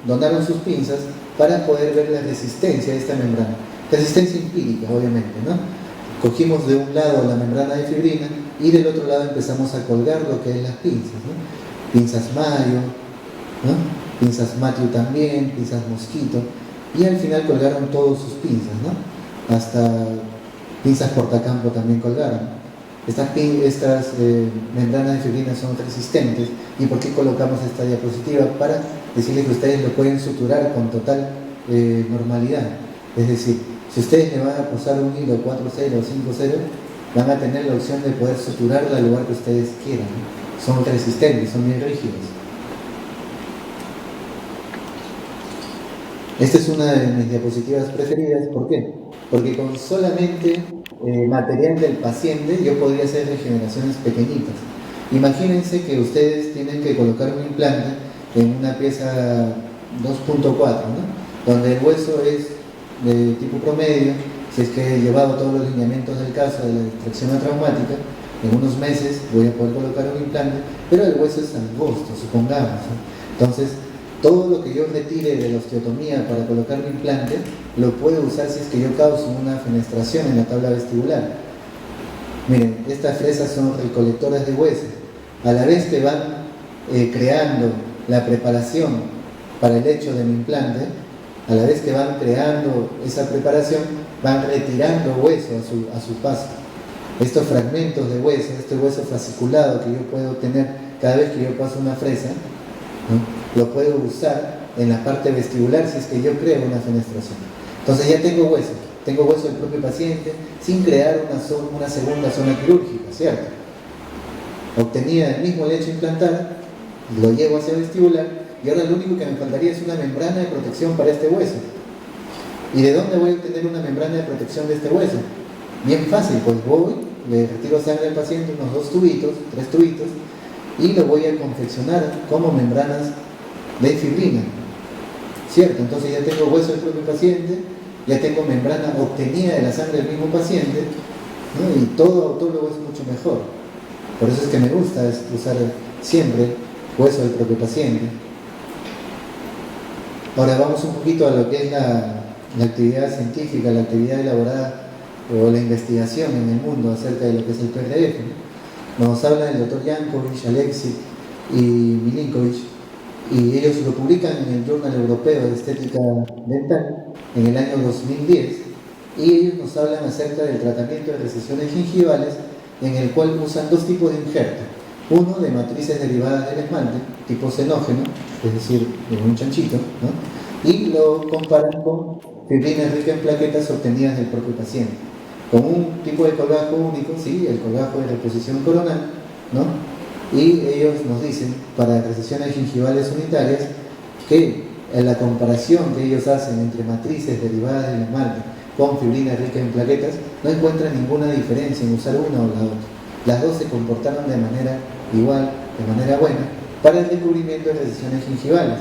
Speaker 1: donaron sus pinzas para poder ver la resistencia de esta membrana. Resistencia empírica, obviamente, ¿no? Cogimos de un lado la membrana de fibrina y del otro lado empezamos a colgar lo que es las pinzas, ¿no? Pinzas Mayo, ¿no? Pinzas Matthew también, pinzas Mosquito, y al final colgaron todos sus pinzas, ¿no? Hasta pinzas Portacampo también colgaron. Estas membranas de fibrina son resistentes. ¿Y por qué colocamos esta diapositiva? Para decirles que ustedes lo pueden suturar con total normalidad. Es decir, si ustedes le van a posar un hilo 4-0 o 5-0, van a tener la opción de poder suturarlo al lugar que ustedes quieran, ¿no? Son resistentes, son bien rígidos. Esta es una de mis diapositivas preferidas. ¿Por qué? Porque con solamente material del paciente yo podría hacer regeneraciones pequeñitas. Imagínense que ustedes tienen que colocar un implante en una pieza 2.4, ¿no? Donde el hueso es de tipo promedio. Si es que he llevado todos los lineamientos del caso de la extracción atraumática, en unos meses voy a poder colocar un implante, pero el hueso es angosto, supongamos, ¿no? Entonces, todo lo que yo retire de la osteotomía para colocar mi implante, lo puedo usar si es que yo causo una fenestración en la tabla vestibular. Miren, estas fresas son recolectoras de hueso. A la vez que van creando la preparación para el hecho de mi implante, a la vez que van creando esa preparación, van retirando hueso a su paso. Estos fragmentos de hueso, este hueso fasciculado que yo puedo tener cada vez que yo paso una fresa, ¿no? Lo puedo usar en la parte vestibular si es que yo creo una fenestración. Entonces ya tengo hueso del propio paciente sin crear una segunda zona quirúrgica, ¿cierto? Obtenida del mismo lecho implantar, lo llevo hacia vestibular y ahora lo único que me faltaría es una membrana de protección para este hueso. ¿Y de dónde voy a obtener una membrana de protección de este hueso? Bien fácil, pues voy, le retiro sangre al paciente, unos 2 tubitos, 3 tubitos, y lo voy a confeccionar como membranas de fibrina, ¿cierto? Entonces ya tengo hueso del propio paciente, ya tengo membrana obtenida de la sangre del mismo paciente, ¿no? Y todo autólogo es mucho mejor. Por eso es que me gusta usar siempre hueso del propio paciente. Ahora vamos un poquito a lo que es la actividad científica, la actividad elaborada o la investigación en el mundo acerca de lo que es el PRF, ¿no? Nos habla el doctor Jankovic, Alexic y Milinkovic, y ellos lo publican en el Journal Europeo de Estética Dental en el año 2010, y ellos nos hablan acerca del tratamiento de recesiones gingivales, en el cual usan 2 tipos de injerto. Uno de matrices derivadas del esmalte, tipo xenógeno, es decir, de un chanchito, ¿no? Y lo comparan con fibrina rica en plaquetas obtenidas del propio paciente, con un tipo de colgajo único, ¿sí? El colgajo de reposición coronal, ¿no? Y ellos nos dicen, para recesiones gingivales unitarias, que en la comparación que ellos hacen entre matrices derivadas del esmalte con fibrina rica en plaquetas, no encuentran ninguna diferencia en usar una o la otra. Las dos se comportaron de manera igual, de manera buena, para el descubrimiento de recesiones gingivales.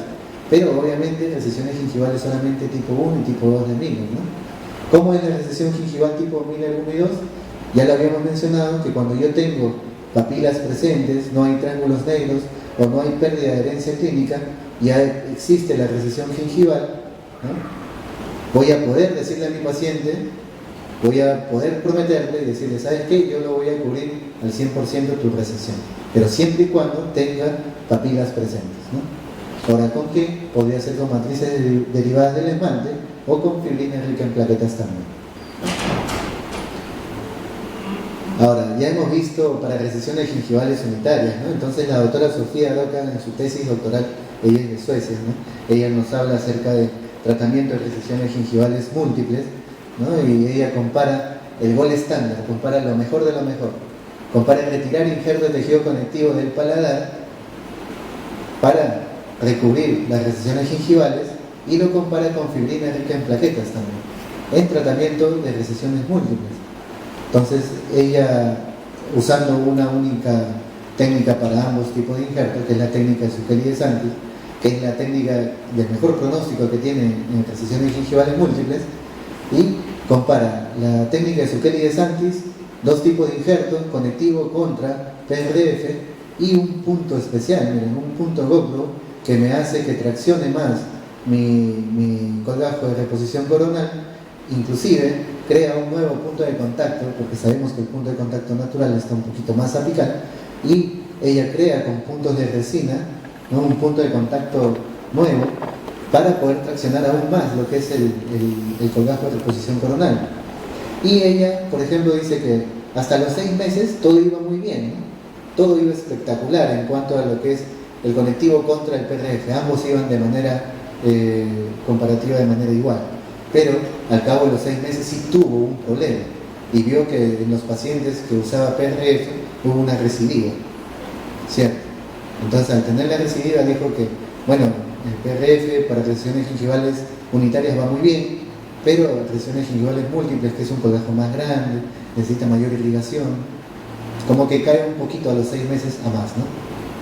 Speaker 1: Pero obviamente recesiones gingivales solamente tipo 1 y tipo 2 de Miller, ¿no? ¿Cómo es la recesión gingival tipo Miller 1 y 2? Ya lo habíamos mencionado, que cuando yo tengo papilas presentes, no hay triángulos negros o no hay pérdida de adherencia clínica, ya existe la recesión gingival, ¿no? Voy a poder decirle a mi paciente, voy a poder prometerle y decirle, ¿sabes qué? Yo lo voy a cubrir al 100% tu recesión, pero siempre y cuando tenga papilas presentes, ¿no? Ahora, ¿con qué? Podría ser con matrices derivadas del esmalte o con fibrina rica en plaquetas también. Ahora, ya hemos visto para recesiones gingivales unitarias, ¿no? Entonces la doctora Sofía Dokan, en su tesis doctoral, ella es de Suecia, ¿no? Ella nos habla acerca de tratamiento de recesiones gingivales múltiples, ¿no? Y ella compara el gol estándar, compara lo mejor de lo mejor. Compara retirar injerto de tejido conectivo del paladar para recubrir las recesiones gingivales y lo compara con fibrina rica en plaquetas también, en tratamiento de recesiones múltiples. Entonces ella, usando una única técnica para ambos tipos de injertos, que es la técnica de Zucchelli de Sanctis, que es la técnica del mejor pronóstico que tiene en recesiones gingivales múltiples, y compara la técnica de Zucchelli de Sanctis, 2 tipos de injertos, conectivo contra PRF, y un punto especial, miren, un punto GoPro que me hace que traccione más mi colgajo de reposición coronal, inclusive crea un nuevo punto de contacto, porque sabemos que el punto de contacto natural está un poquito más apical, y ella crea con puntos de resina, ¿no?, un punto de contacto nuevo para poder traccionar aún más lo que es el colgajo de reposición coronal. Y ella, por ejemplo, dice que hasta los 6 meses todo iba muy bien, ¿no? Todo iba espectacular en cuanto a lo que es el conectivo contra el PRF. Ambos iban de manera comparativa, de manera igual. Pero al cabo de los 6 meses sí tuvo un problema y vio que en los pacientes que usaba PRF hubo una recidiva, ¿cierto? Entonces, al tener la recidiva, dijo que, bueno, el PRF para lesiones gingivales unitarias va muy bien, pero lesiones gingivales múltiples, que es un colgajo más grande, necesita mayor irrigación, como que cae un poquito a los 6 meses a más, ¿no?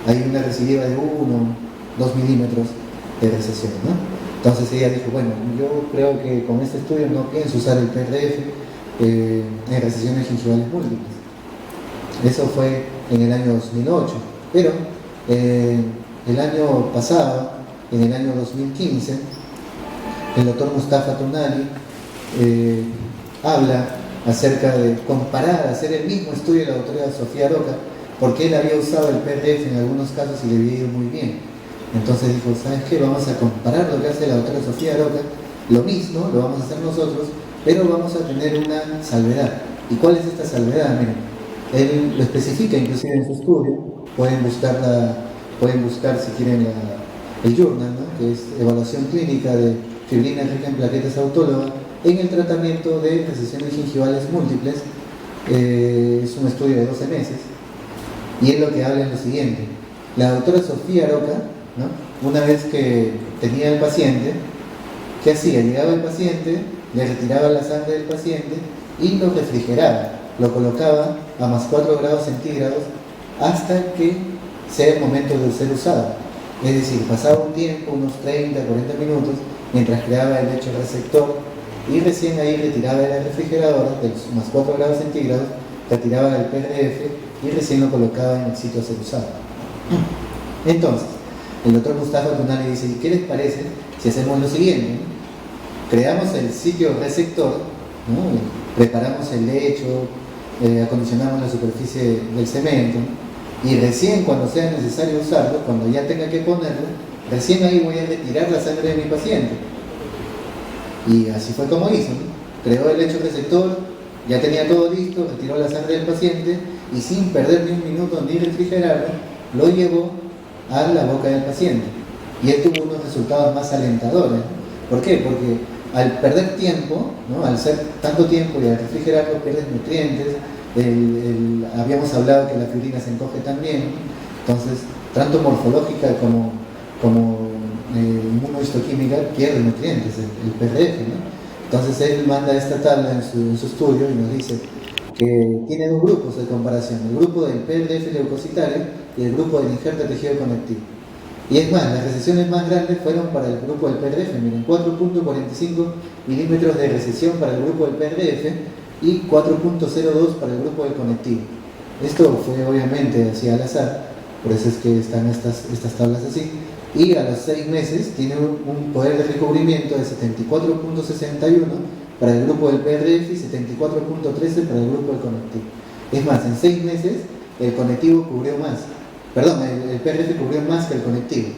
Speaker 1: Hay una recidiva de 1-2 milímetros de recesión, ¿no? Entonces ella dijo, bueno, yo creo que con este estudio no pienso usar el PRF en recesiones gingivales múltiples. Eso fue en el año 2008, pero el año pasado, en el año 2015, el doctor Mustafa Tunali habla acerca de comparar, hacer el mismo estudio de la doctora Sofía Aroca, porque él había usado el PRF en algunos casos y le había ido muy bien. Entonces dijo, ¿sabes qué? Vamos a comparar lo que hace la doctora Sofía Aroca, lo mismo, lo vamos a hacer nosotros, pero vamos a tener una salvedad. ¿Y cuál es esta salvedad? Miren, él lo especifica inclusive en su estudio, pueden buscar si quieren el journal, ¿no?, que es Evaluación Clínica de Fibrina rica en plaquetas autóloga en el tratamiento de recesiones gingivales múltiples. Es un estudio de 12 meses y él lo que habla es lo siguiente. La doctora Sofía Aroca, ¿no?, una vez que tenía el paciente, ¿qué hacía? Llegaba el paciente, le retiraba la sangre del paciente y lo refrigeraba, lo colocaba a más 4 grados centígrados hasta que sea el momento de ser usado. Es decir, pasaba un tiempo, unos 30, 40 minutos, mientras creaba el lecho receptor, y recién ahí retiraba de la refrigeradora de los más 4 grados centígrados, retiraba el PRF y recién lo colocaba en el sitio a ser usado. Entonces, el doctor Mustafa Tunali dice, ¿y qué les parece si hacemos lo siguiente? Creamos el sitio receptor, ¿no?, preparamos el lecho, acondicionamos la superficie del cemento, y recién cuando sea necesario usarlo, cuando ya tenga que ponerlo, recién ahí voy a retirar la sangre de mi paciente. Y así fue como hizo, ¿no? Creó el lecho receptor, ya tenía todo listo, retiró la sangre del paciente y sin perder ni un minuto ni refrigerarlo, lo llevó a la boca del paciente. Y él tuvo unos resultados más alentadores. ¿Por qué? Porque al perder tiempo, ¿no?, al ser tanto tiempo y al refrigerarlo, pierdes nutrientes. Habíamos hablado que la fibrina se encoge también, entonces tanto morfológica como inmunohistoquímica pierde nutrientes el PRF, ¿no? Entonces él manda esta tabla en su estudio y nos dice que tiene 2 grupos de comparación, el grupo del PRF leucocitario y el grupo del injerto de tejido conectivo. Y es más, las recesiones más grandes fueron para el grupo del PRF, miren, 4.45 milímetros de recesión para el grupo del PRF y 4.02 para el grupo del conectivo. Esto fue obviamente así al azar, por eso es que están estas tablas así, y a los 6 meses tiene un poder de recubrimiento de 74.61 para el grupo del PRF y 74.13 para el grupo del conectivo. Es más, en 6 meses el conectivo cubrió más, perdón, el PRF cubrió más que el conectivo,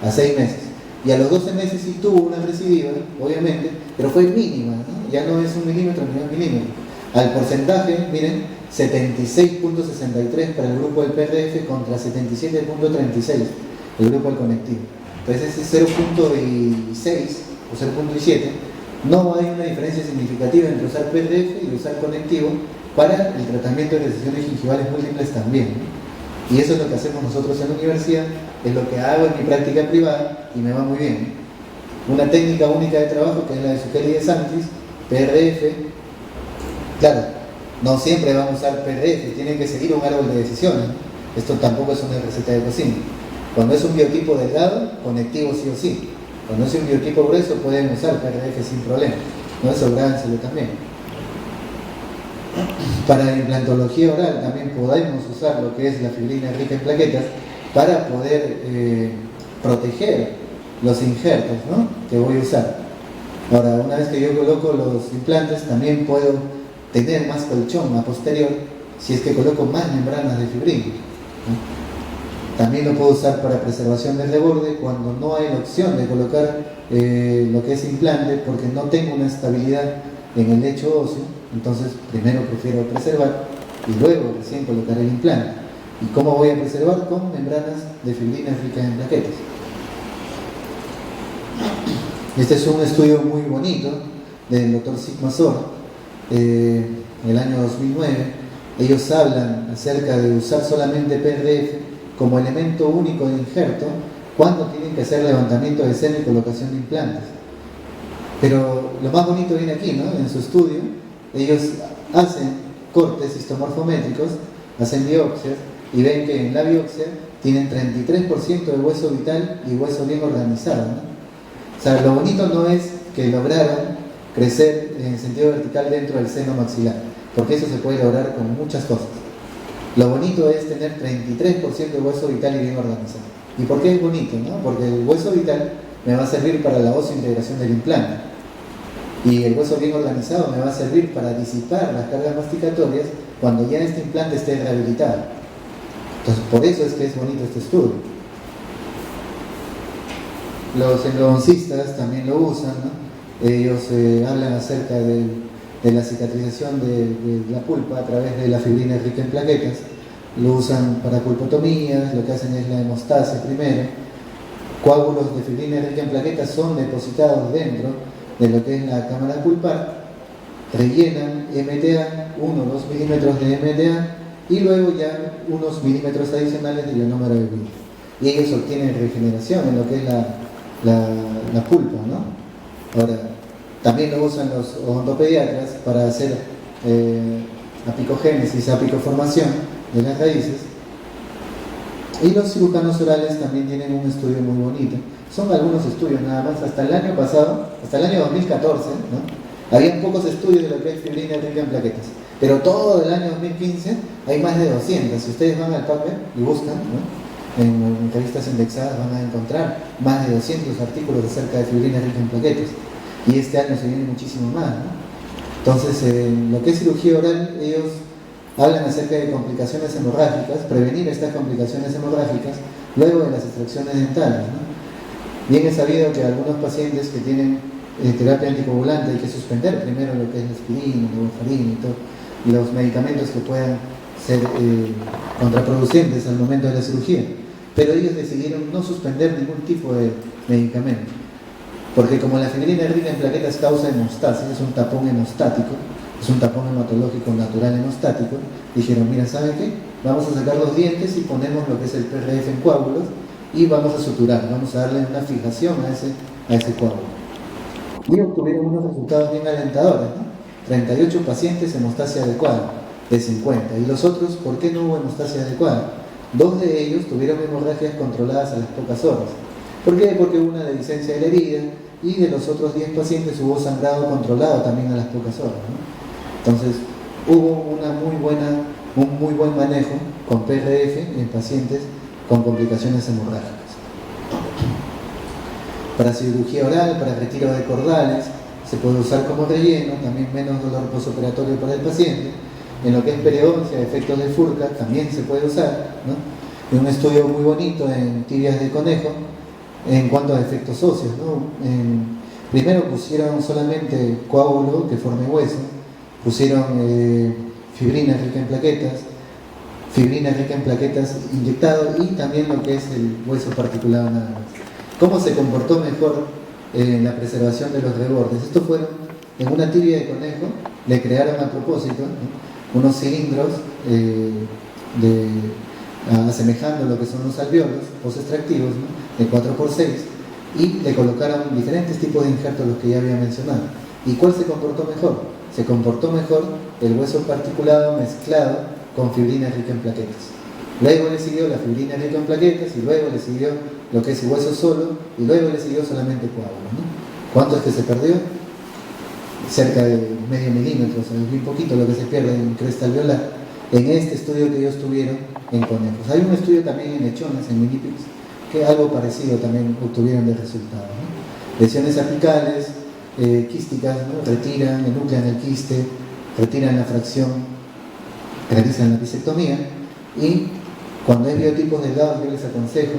Speaker 1: a 6 meses. Y a los 12 meses sí tuvo una recidiva, obviamente, pero fue mínima, ¿no? Ya no es 1 milímetro ni 2 milímetros. Al porcentaje, miren, 76.63 para el grupo del PRF contra 77.36 el grupo del conectivo. Entonces ese 0.6 o 0.7, no hay una diferencia significativa entre usar PRF y usar conectivo para el tratamiento de recesiones gingivales múltiples también, ¿no? Y eso es lo que hacemos nosotros en la universidad, es lo que hago en mi práctica privada y me va muy bien. Una técnica única de trabajo que es la de Zucchelli de Sanctis, PRF. Claro, no siempre vamos a usar PRF, tienen que seguir un árbol de decisiones. Esto tampoco es una receta de cocina. Cuando es un biotipo delgado, conectivo sí o sí. Cuando es un biotipo grueso, pueden usar PRF sin problema. No, eso grábenselo también. Para la implantología oral también podemos usar lo que es la fibrina rica en plaquetas para poder proteger los injertos, ¿no?, que voy a usar. Ahora, una vez que yo coloco los implantes, también puedo tener más colchón a posterior si es que coloco más membranas de fibrina, ¿no? También lo puedo usar para preservación del reborde cuando no hay la opción de colocar lo que es implante, porque no tengo una estabilidad en el lecho óseo. Entonces primero prefiero preservar y luego recién colocar el implante. ¿Y cómo voy a preservar? Con membranas de fibrina ricas en plaquetas. Este es un estudio muy bonito del doctor Sigma Sor, en el año 2009. Ellos hablan acerca de usar solamente PRF como elemento único de injerto cuando tienen que hacer levantamiento de seno y colocación de implantes. Pero lo más bonito viene aquí, ¿no? En su estudio, ellos hacen cortes histomorfométricos, hacen biopsias y ven que en la biopsia tienen 33% de hueso vital y hueso bien organizado, ¿no? O sea, lo bonito no es que lograron crecer en sentido vertical dentro del seno maxilar, porque eso se puede lograr con muchas cosas. Lo bonito es tener 33% de hueso vital y bien organizado. ¿Y por qué es bonito, no? Porque el hueso vital me va a servir para la osseointegración del implante. Y el hueso bien organizado me va a servir para disipar las cargas masticatorias cuando ya este implante esté rehabilitado. Entonces, por eso es que es bonito este estudio. Los endodoncistas también lo usan, ¿no? Ellos hablan acerca de la cicatrización de la pulpa a través de la fibrina rica en plaquetas. Lo usan para pulpotomías, lo que hacen es la hemostasia primero. Coágulos de fibrina rica en plaquetas son depositados dentro de lo que es la cámara pulpar, rellenan MTA, 1 o 2 milímetros de MTA, y luego ya unos milímetros adicionales de ionómero de vidrio. Y ellos obtienen regeneración en lo que es la pulpa, ¿no? Ahora, también lo usan los odontopediatras para hacer apicogénesis, apicoformación de las raíces. Y los cirujanos orales también tienen un estudio muy bonito. Son algunos estudios nada más. Hasta el año pasado, hasta el año 2014, ¿no?, habían pocos estudios de lo que es fibrina rica en plaquetas. Pero todo el año 2015 hay más de 200. Si ustedes van al PubMed y buscan, ¿no?, en revistas indexadas van a encontrar más de 200 artículos acerca de fibrina rica en plaquetas. Y este año se viene muchísimo más, ¿no? Entonces, en lo que es cirugía oral, ellos hablan acerca de complicaciones hemorrágicas, prevenir estas complicaciones hemorrágicas luego de las extracciones dentales, ¿no? Bien es sabido que algunos pacientes que tienen terapia anticoagulante hay que suspender primero lo que es la aspirina, la warfarina y todo, y los medicamentos que puedan ser contraproducentes al momento de la cirugía. Pero ellos decidieron no suspender ningún tipo de medicamento, porque como la fibrina rica en plaquetas causa hemostasis, es un tapón hemostático, es un tapón hematológico natural hemostático, dijeron, mira, ¿sabe qué? Vamos a sacar los dientes y ponemos lo que es el PRF en coágulos y vamos a suturar, vamos a darle una fijación a ese coágulo. Y obtuvieron unos resultados bien alentadores, ¿no? 38 pacientes hemostasia adecuada de 50. ¿Y los otros por qué no hubo hemostasia adecuada? 2 de ellos tuvieron hemorragias controladas a las pocas horas. ¿Por qué? Porque hubo una dehiscencia de la herida, y de los otros 10 pacientes hubo sangrado controlado también a las pocas horas, ¿no? Entonces, hubo un muy buen manejo con PRF en pacientes con complicaciones hemorrágicas. Para cirugía oral, para retiro de cordales, se puede usar como relleno, también menos dolor postoperatorio para el paciente. En lo que es periodoncia, efectos de Furca, también se puede usar, ¿no? Un estudio muy bonito en tibias de conejo en cuanto a efectos óseos, ¿no? Primero pusieron solamente coágulo que forme hueso, pusieron fibrina rica en plaquetas inyectado, y también lo que es el hueso particulado nada más. ¿Cómo se comportó mejor en la preservación de los rebordes? Esto fueron en una tibia de conejo, le crearon a propósito, ¿no?, unos cilindros asemejando lo que son los alvéolos post-extractivos, ¿no?, de 4x6, y le colocaron diferentes tipos de injertos, los que ya había mencionado. ¿Y cuál se comportó mejor? Se comportó mejor el hueso particulado mezclado con fibrina rica en plaquetas. Luego le siguió la fibrina rica en plaquetas, y luego le siguió lo que es hueso solo, y luego le siguió solamente coágulo, ¿no? ¿Cuánto es que se perdió? Cerca de medio milímetro, o sea, es bien poquito lo que se pierde en cresta alveolar en este estudio que ellos tuvieron en conejos. Hay un estudio también en lechones, en minipigs, que algo parecido también obtuvieron de resultado, ¿no? Lesiones apicales, quísticas, ¿no? Retiran, enuclean el quiste, retiran la fracción, realizan la bisectomía, y cuando hay biotipos delgados yo les aconsejo,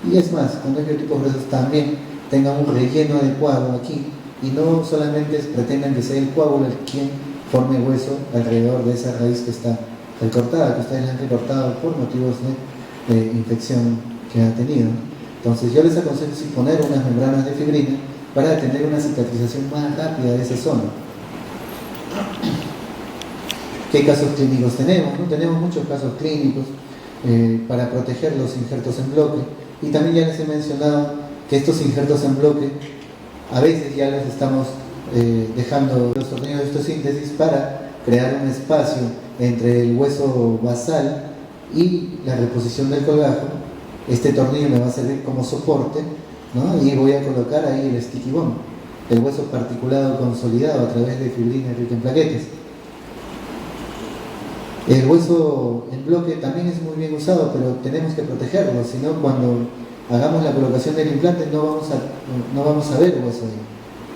Speaker 1: y es más, cuando hay biotipos gruesos también, tengan un relleno adecuado aquí, y no solamente pretendan que sea el coágulo el quien forme hueso alrededor de esa raíz que está recortada, que ustedes la han recortado por motivos de infección que ha tenido. Entonces yo les aconsejo sí poner unas membranas de fibrina para tener una cicatrización más rápida de esa zona. ¿Qué casos clínicos tenemos? ¿No? Tenemos muchos casos clínicos para proteger los injertos en bloque, y también ya les he mencionado que estos injertos en bloque a veces ya los estamos dejando los tornillos de histosíntesis para crear un espacio entre el hueso basal y la reposición del colgajo. Este tornillo me va a servir como soporte, ¿no? Y voy a colocar ahí el sticky bone, el hueso particulado consolidado a través de fibrina rica en plaquetas. El hueso en bloque también es muy bien usado, pero tenemos que protegerlo, si no cuando hagamos la colocación del implante no vamos a ver hueso ahí.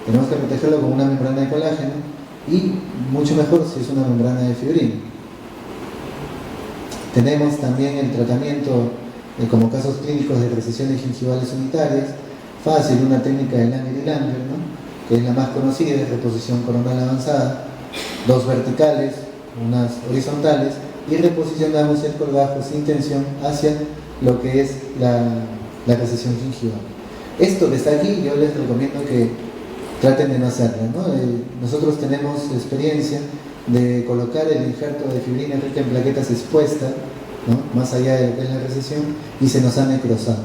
Speaker 1: Tenemos que protegerlo con una membrana de colágeno, y mucho mejor si es una membrana de fibrina. Tenemos también el tratamiento como casos clínicos de recesiones gingivales unitarias, fácil, una técnica de Langer y Langer, ¿no? Que es la más conocida, es reposición coronal avanzada, dos verticales, unas horizontales, y reposicionamos el colgajo sin tensión hacia lo que es la recesión gingival. Esto que está aquí yo les recomiendo que traten de no hacerlo, ¿no? Nosotros tenemos experiencia de colocar el injerto de fibrina rica en plaquetas expuesta, ¿no? Más allá de lo que es la recesión, y se nos ha necrosado.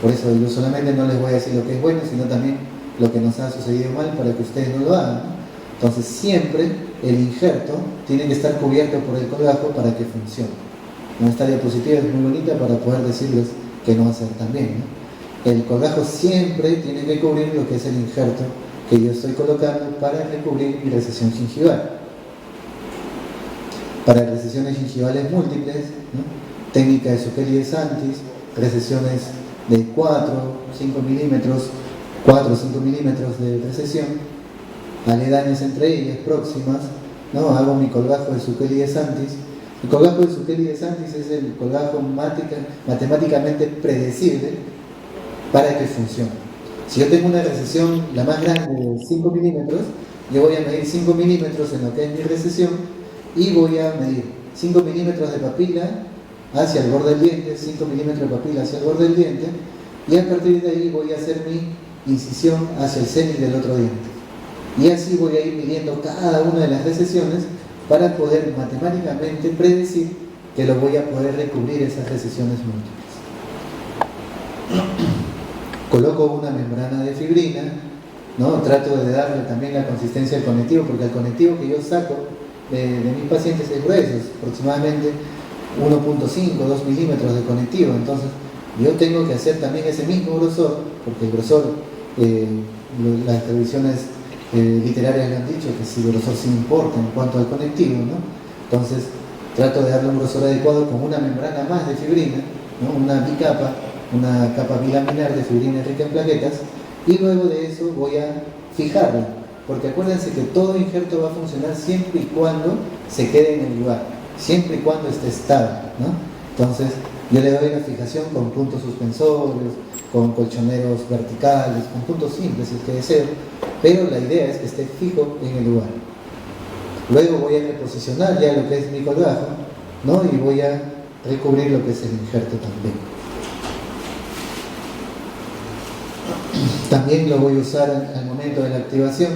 Speaker 1: Por eso yo solamente no les voy a decir lo que es bueno, sino también lo que nos ha sucedido mal para que ustedes no lo hagan, ¿no? Entonces siempre el injerto tiene que estar cubierto por el colgajo para que funcione. Esta diapositiva es muy bonita para poder decirles que no va a ser tan bien, ¿no? El colgajo siempre tiene que cubrir lo que es el injerto que yo estoy colocando para recubrir mi recesión gingival. Para recesiones gingivales múltiples, ¿no? Técnica de Zucchelli de Santis, recesiones de 4 o 5 milímetros de recesión, aledañas entre ellas, próximas, ¿no? Hago mi colgajo de Zucchelli de Santis. El colgajo de Zucchelli de Santis es el colgajo matemáticamente predecible para que funcione. Si yo tengo una recesión, la más grande de 5 milímetros, yo voy a medir 5 milímetros en lo que es mi recesión, y voy a medir 5 milímetros de papila hacia el borde del diente, 5 milímetros de papila hacia el borde del diente, y a partir de ahí voy a hacer mi incisión hacia el cénit del otro diente. Y así voy a ir midiendo cada una de las recesiones para poder matemáticamente predecir que lo voy a poder recubrir esas recesiones múltiples. Coloco una membrana de fibrina, ¿no? Trato de darle también la consistencia al conectivo, porque el conectivo que yo saco de mis pacientes es grueso, es aproximadamente 1.5, 2 milímetros de conectivo. Entonces yo tengo que hacer también ese mismo grosor, porque el grosor, las revisiones literarias le han dicho que si el grosor sí importa en cuanto al conectivo, ¿no? Entonces trato de darle un grosor adecuado con una membrana más de fibrina, ¿no? Una bicapa, una capa bilaminar de fibrina rica en plaquetas, y luego de eso voy a fijarla, porque acuérdense que todo injerto va a funcionar siempre y cuando se quede en el lugar, siempre y cuando esté estable, ¿no? Entonces yo le doy la fijación con puntos suspensorios, con colchoneros verticales, con puntos simples si es que deseo, pero la idea es que esté fijo en el lugar. Luego voy a reposicionar ya lo que es mi colgajo, ¿no? Y voy a recubrir lo que es el injerto también. También lo voy a usar al momento de la activación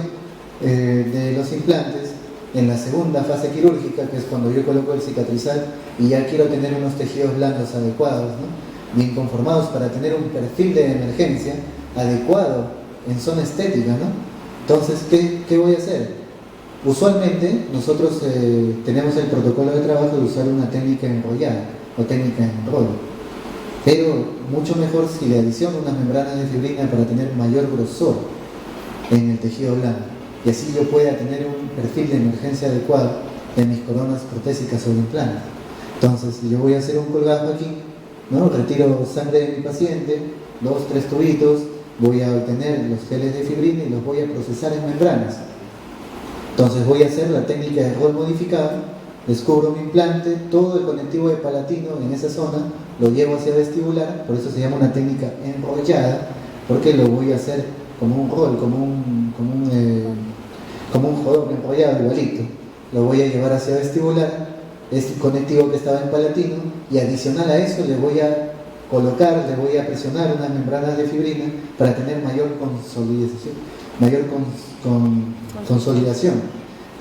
Speaker 1: de los implantes en la segunda fase quirúrgica, que es cuando yo coloco el cicatrizal y ya quiero tener unos tejidos blandos adecuados, ¿no? Bien conformados para tener un perfil de emergencia adecuado en zona estética, ¿no? Entonces, ¿qué voy a hacer? Usualmente nosotros tenemos el protocolo de trabajo de usar una técnica enrollada o técnica en rollo, pero mucho mejor si le adiciono unas membranas de fibrina para tener mayor grosor en el tejido blando, y así yo pueda tener un perfil de emergencia adecuado en mis coronas protésicas sobre implante. Entonces yo voy a hacer un colgajo aquí ¿no? Retiro sangre de mi paciente, 2, 3 tubitos, voy a obtener los geles de fibrina y los voy a procesar en membranas. Entonces voy a hacer la técnica de rol modificado, descubro mi implante, todo el conectivo de palatino en esa zona lo llevo hacia vestibular, por eso se llama una técnica enrollada, porque lo voy a hacer como un rol, como un jodón enrollado igualito. Lo voy a llevar hacia vestibular, este conectivo que estaba en palatino, y adicional a eso le voy a colocar, le voy a presionar unas membranas de fibrina para tener mayor consolidación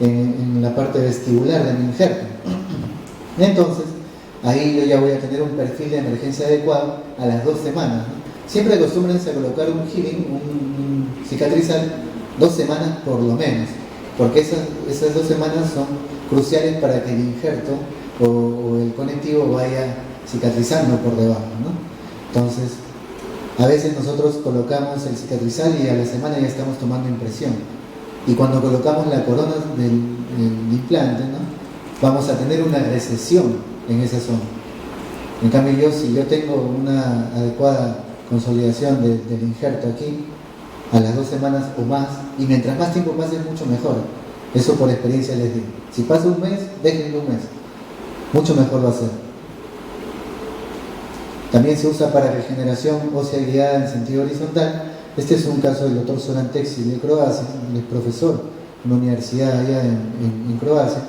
Speaker 1: en la parte vestibular de mi injerto. Entonces, ahí yo ya voy a tener un perfil de emergencia adecuado a las 2 semanas, ¿no? Siempre acostúmbrense a colocar un healing, un cicatrizal, 2 semanas por lo menos, porque esas 2 semanas son cruciales para que el injerto o el conectivo vaya cicatrizando por debajo, ¿no? Entonces, a veces nosotros colocamos el cicatrizal y a la semana ya estamos tomando impresión. Y cuando colocamos la corona del implante, ¿no? Vamos a tener una recesión en esa zona. En cambio, si yo tengo una adecuada consolidación del injerto aquí, a las 2 semanas o más, y mientras más tiempo pase, mucho mejor. Eso por experiencia les digo. Si pasa un mes, déjenlo un mes. Mucho mejor va a ser. También se usa para regeneración ósea guiada en sentido horizontal. Este es un caso del doctor Zoran Teksić de Croacia, él es profesor en una universidad allá en Croacia,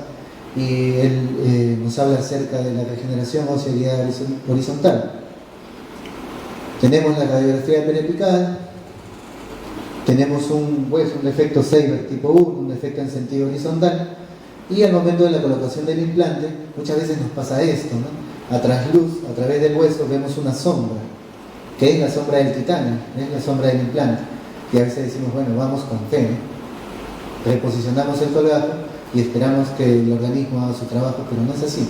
Speaker 1: y él nos habla acerca de la regeneración ósea guiada horizontal. Tenemos la radiografía periapical, tenemos un defecto Seiberg tipo 1, un defecto en sentido horizontal, y al momento de la colocación del implante, muchas veces nos pasa esto, ¿no? A trasluz, a través del hueso, vemos una sombra, que es la sombra del titanio, es la sombra del implante. Y a veces decimos, bueno, vamos con fe, ¿no? Reposicionamos el colgajo y esperamos que el organismo haga su trabajo, pero no es así.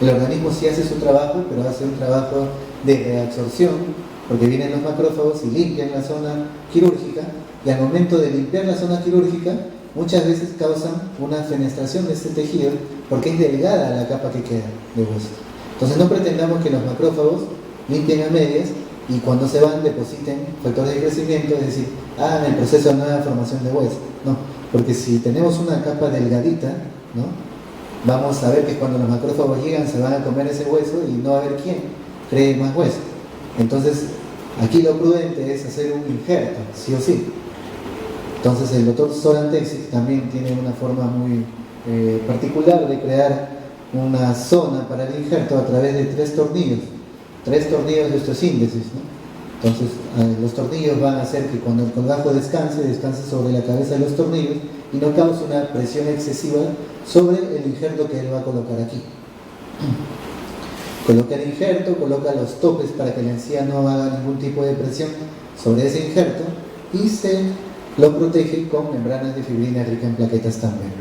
Speaker 1: El organismo sí hace su trabajo, pero hace un trabajo de reabsorción, porque vienen los macrófagos y limpian la zona quirúrgica, y al momento de limpiar la zona quirúrgica, muchas veces causan una fenestración de este tejido, porque es delgada la capa que queda de hueso. Entonces no pretendamos que los macrófagos limpien a medias y cuando se van depositen factores de crecimiento, es decir, en el proceso de nueva formación de hueso. No, porque si tenemos una capa delgadita, ¿no? Vamos a ver que cuando los macrófagos llegan se van a comer ese hueso y no va a haber quién cree más hueso. Entonces, aquí lo prudente es hacer un injerto, sí o sí. Entonces el doctor Zoran Teksić también tiene una forma muy particular de crear una zona para el injerto a través de 3 tornillos de osteosíntesis, ¿no? Entonces los tornillos van a hacer que cuando el colgajo descanse sobre la cabeza de los tornillos y no cause una presión excesiva sobre el injerto que él va a colocar aquí. Coloca el injerto, coloca los topes para que la encía no haga ningún tipo de presión sobre ese injerto y se lo protege con membranas de fibrina rica en plaquetas también.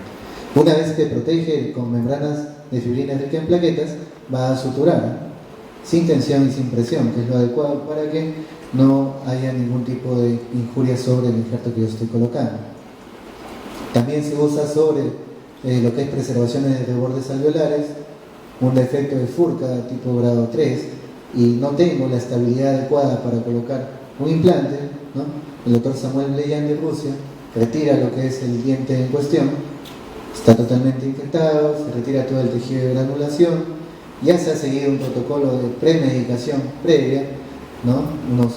Speaker 1: Una vez que protege con membranas de fibrina rica en plaquetas, va a suturar sin tensión y sin presión, que es lo adecuado para que no haya ningún tipo de injuria sobre el injerto que yo estoy colocando. También se usa sobre lo que es preservaciones de bordes alveolares, un defecto de Furca tipo grado 3 y no tengo la estabilidad adecuada para colocar un implante, ¿no? El doctor Samuel Bleyan de Rusia retira lo que es el diente en cuestión, está totalmente infectado, se retira todo el tejido de granulación, ya se ha seguido un protocolo de premedicación previa, ¿no? Unos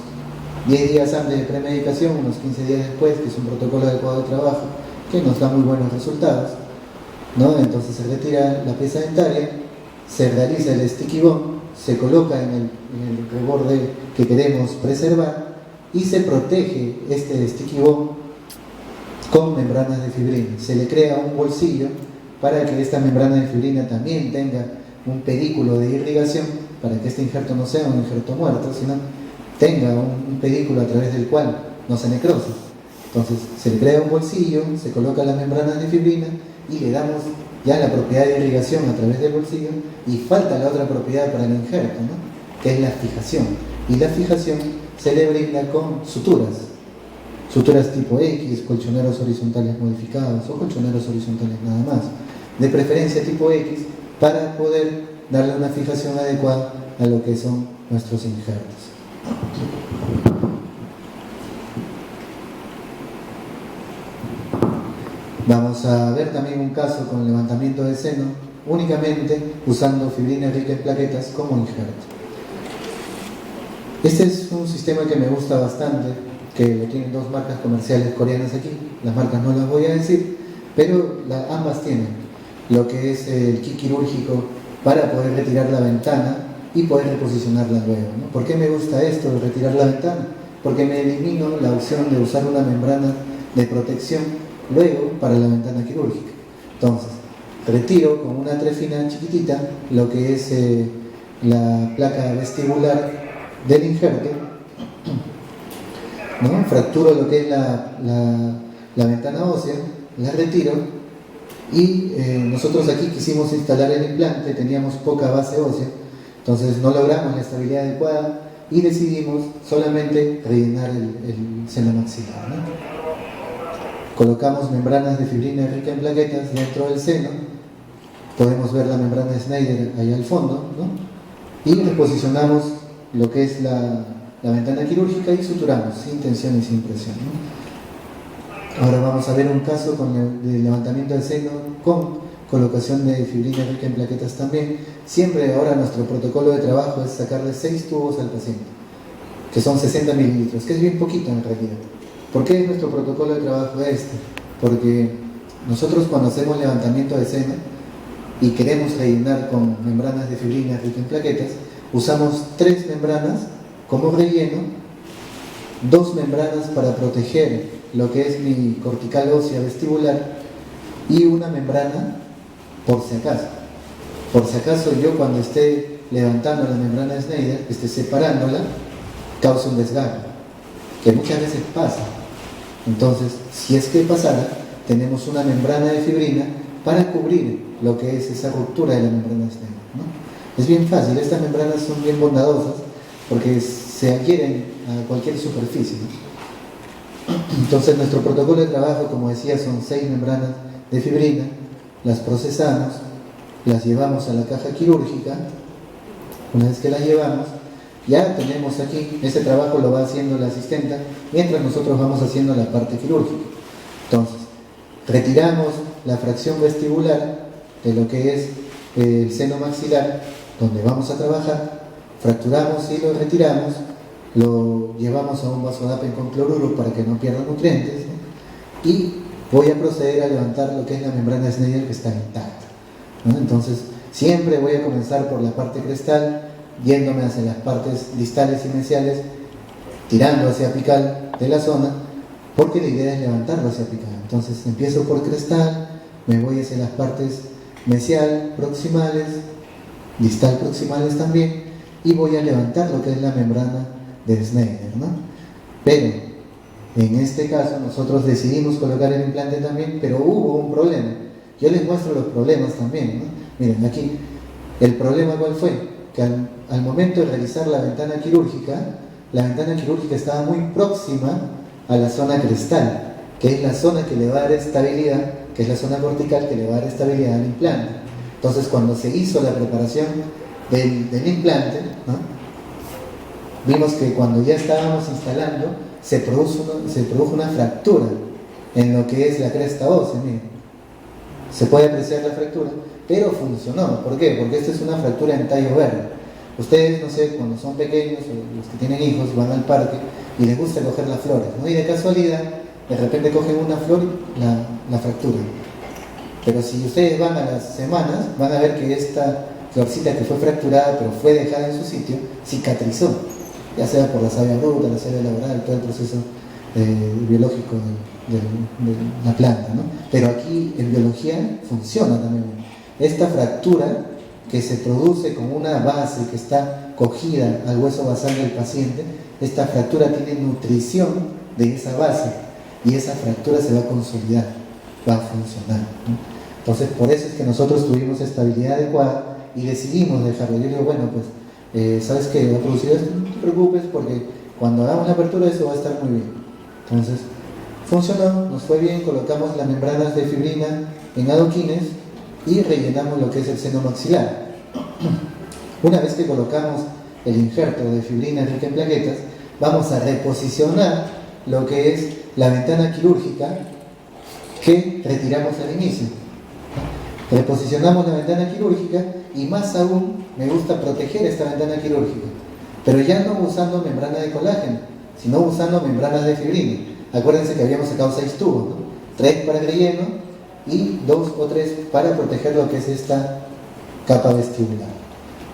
Speaker 1: 10 días antes de premedicación, unos 15 días después, que es un protocolo adecuado de trabajo que nos da muy buenos resultados, ¿no? Entonces se retira la pieza dentaria, se realiza el sticky bone, se coloca en el reborde que queremos preservar y se protege este sticky bone con membranas de fibrina. Se le crea un bolsillo para que esta membrana de fibrina también tenga un pedículo de irrigación, para que este injerto no sea un injerto muerto, sino tenga un pedículo a través del cual no se necrose. Entonces se le crea un bolsillo, se coloca las membranas de fibrina y le damos ya la propiedad de irrigación a través del bolsillo, y falta la otra propiedad para el injerto, ¿no? Que es la fijación. Y la fijación se le brinda con suturas tipo X, colchoneros horizontales modificados o colchoneros horizontales nada más, de preferencia tipo X, para poder darle una fijación adecuada a lo que son nuestros injertos. Vamos a ver también un caso con levantamiento de seno, únicamente usando fibrina rica en plaquetas como injerto. Este es un sistema que me gusta bastante, que lo tienen dos marcas comerciales coreanas aquí. Las marcas no las voy a decir, pero ambas tienen lo que es el kit quirúrgico para poder retirar la ventana y poder reposicionarla luego, ¿no? ¿Por qué me gusta esto de retirar la ventana? Porque me elimino la opción de usar una membrana de protección luego para la ventana quirúrgica. Entonces, retiro con una trefina chiquitita lo que es la placa vestibular del injerto, ¿no? Fracturo lo que es la ventana ósea, la retiro y nosotros aquí quisimos instalar el implante, teníamos poca base ósea, entonces no logramos la estabilidad adecuada y decidimos solamente rellenar el seno maxilar, ¿no? Colocamos membranas de fibrina rica en plaquetas dentro del seno, podemos ver la membrana de Schneider ahí al fondo, ¿no? Y reposicionamos lo que es la ventana quirúrgica y suturamos sin tensión y sin presión, ¿no? Ahora vamos a ver un caso de levantamiento del seno con colocación de fibrina rica en plaquetas también. Siempre ahora nuestro protocolo de trabajo es sacarle 6 tubos al paciente, que son 60 mililitros, que es bien poquito en realidad. ¿Por qué es nuestro protocolo de trabajo este? Porque nosotros cuando hacemos levantamiento de seno y queremos rellenar con membranas de fibrina rica en plaquetas, usamos 3 membranas como relleno, 2 membranas para proteger lo que es mi cortical ósea vestibular y una membrana por si acaso. Por si acaso yo cuando esté levantando la membrana de Schneider, esté separándola, causa un desgarro, que muchas veces pasa. Entonces, si es que pasara, tenemos una membrana de fibrina para cubrir lo que es esa ruptura de la membrana de Schneider, ¿no? Es bien fácil, estas membranas son bien bondadosas porque se adhieren a cualquier superficie, ¿no? Entonces nuestro protocolo de trabajo, como decía, son 6 membranas de fibrina, las procesamos, las llevamos a la caja quirúrgica. Una vez que las llevamos, ya tenemos aquí, ese trabajo lo va haciendo la asistenta mientras nosotros vamos haciendo la parte quirúrgica. Entonces, retiramos la fracción vestibular de lo que es el seno maxilar donde vamos a trabajar, fracturamos y lo retiramos, lo llevamos a un vasodapen con cloruro para que no pierda nutrientes, ¿no? Y voy a proceder a levantar lo que es la membrana de Schneider que está intacta, ¿no? Entonces, siempre voy a comenzar por la parte crestal, yéndome hacia las partes distales y mesiales, tirando hacia apical de la zona, porque la idea es levantarlo hacia apical. Entonces empiezo por crestal, me voy hacia las partes mesial, proximales, distal proximales también, y voy a levantar lo que es la membrana de Schneider, ¿no? Pero en este caso nosotros decidimos colocar el implante también, pero hubo un problema. Yo les muestro los problemas también, ¿no? Miren aquí, el problema ¿cuál fue? Que al momento de realizar la ventana quirúrgica estaba muy próxima a la zona crestal, que es la zona que le va a dar estabilidad, que es la zona cortical que le va a dar estabilidad al implante. Entonces, cuando se hizo la preparación del implante, ¿no? Vimos que cuando ya estábamos instalando, se produjo una fractura en lo que es la cresta ósea. Miren, se puede apreciar la fractura, pero funcionó. ¿Por qué? Porque esta es una fractura en tallo verde. Ustedes, no sé, cuando son pequeños o los que tienen hijos van al parque y les gusta coger las flores, ¿no? Y de casualidad, de repente cogen una flor y la fractura. Pero si ustedes van a las semanas, van a ver que esta florcita que fue fracturada, pero fue dejada en su sitio, cicatrizó, ya sea por la savia bruta, la savia laboral, todo el proceso biológico de la planta, ¿no? Pero aquí en biología funciona también. Esta fractura que se produce con una base que está cogida al hueso basal del paciente, esta fractura tiene nutrición de esa base y esa fractura se va a consolidar, va a funcionar, ¿no? Entonces, por eso es que nosotros tuvimos estabilidad adecuada y decidimos dejarlo. Yo digo, bueno, pues, ¿sabes qué? Va a producir esto, no te preocupes porque cuando hagamos la apertura eso va a estar muy bien. Entonces, funcionó, nos fue bien, colocamos las membranas de fibrina en adoquines y rellenamos lo que es el seno maxilar. Una vez que colocamos el injerto de fibrina rica en plaquetas, vamos a reposicionar lo que es la ventana quirúrgica que retiramos al inicio. Reposicionamos la ventana quirúrgica y más aún me gusta proteger esta ventana quirúrgica, pero ya no usando membrana de colágeno, sino usando membranas de fibrina. Acuérdense que habíamos sacado 6 tubos, ¿no? 3 para el relleno y 2 o 3 para proteger lo que es esta capa vestibular.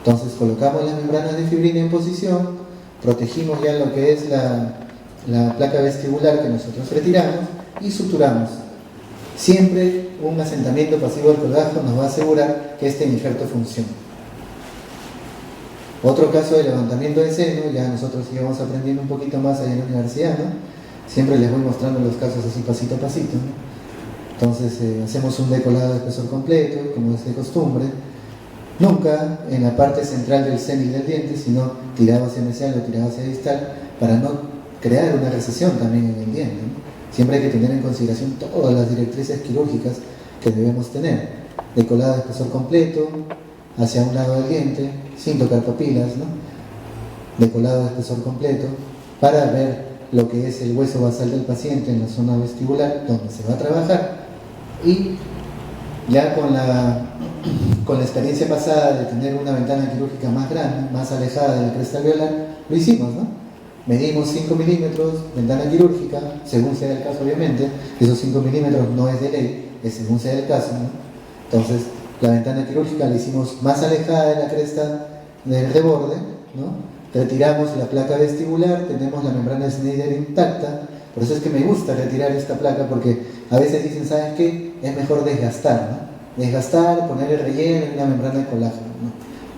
Speaker 1: Entonces colocamos las membranas de fibrina en posición, protegimos ya lo que es la placa vestibular que nosotros retiramos y suturamos. Siempre un asentamiento pasivo del colgajo nos va a asegurar que este injerto funcione. Otro caso de levantamiento de seno, ya nosotros íbamos aprendiendo un poquito más allá en la universidad, ¿no? Siempre les voy mostrando los casos así pasito a pasito, ¿no? Entonces hacemos un decolado de espesor completo, como es de costumbre, nunca en la parte central del cénix del diente, sino tirado hacia mesial o tirado hacia distal, para no crear una recesión también en el diente, ¿no? Siempre hay que tener en consideración todas las directrices quirúrgicas que debemos tener. Decolado de espesor completo, hacia un lado del diente, sin tocar papilas, ¿no? Decolado de espesor completo, para ver lo que es el hueso basal del paciente en la zona vestibular, donde se va a trabajar. Y ya con la experiencia pasada de tener una ventana quirúrgica más grande, más alejada de la cresta alveolar, lo hicimos, ¿no? Medimos 5 milímetros, ventana quirúrgica, según sea el caso obviamente. Esos 5 milímetros no es de ley, es según sea el caso, ¿no? Entonces la ventana quirúrgica la hicimos más alejada de la cresta del reborde, ¿no? Retiramos la placa vestibular, tenemos la membrana Schneider intacta. Por eso es que me gusta retirar esta placa, porque a veces dicen, ¿sabes qué? Es mejor desgastar, ¿no? Desgastar, poner el relleno en una membrana de colágeno, ¿no?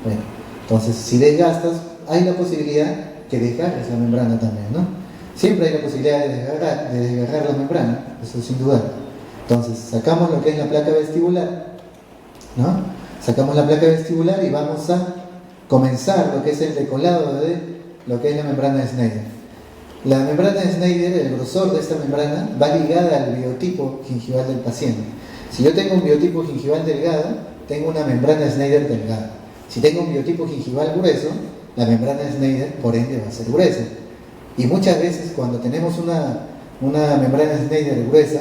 Speaker 1: Bueno, entonces si desgastas, hay la posibilidad que desgarres la membrana también, ¿no? Siempre hay la posibilidad de desgarrar la membrana, eso sin duda. Entonces sacamos lo que es la placa vestibular, ¿no? Sacamos la placa vestibular y vamos a comenzar lo que es el decolado de lo que es la membrana de Schneider. La membrana de Schneider, el grosor de esta membrana, va ligada al biotipo gingival del paciente. Si yo tengo un biotipo gingival delgado, tengo una membrana de Schneider delgada. Si tengo un biotipo gingival grueso, la membrana de Schneider, por ende, va a ser gruesa. Y muchas veces cuando tenemos una membrana de Schneider gruesa,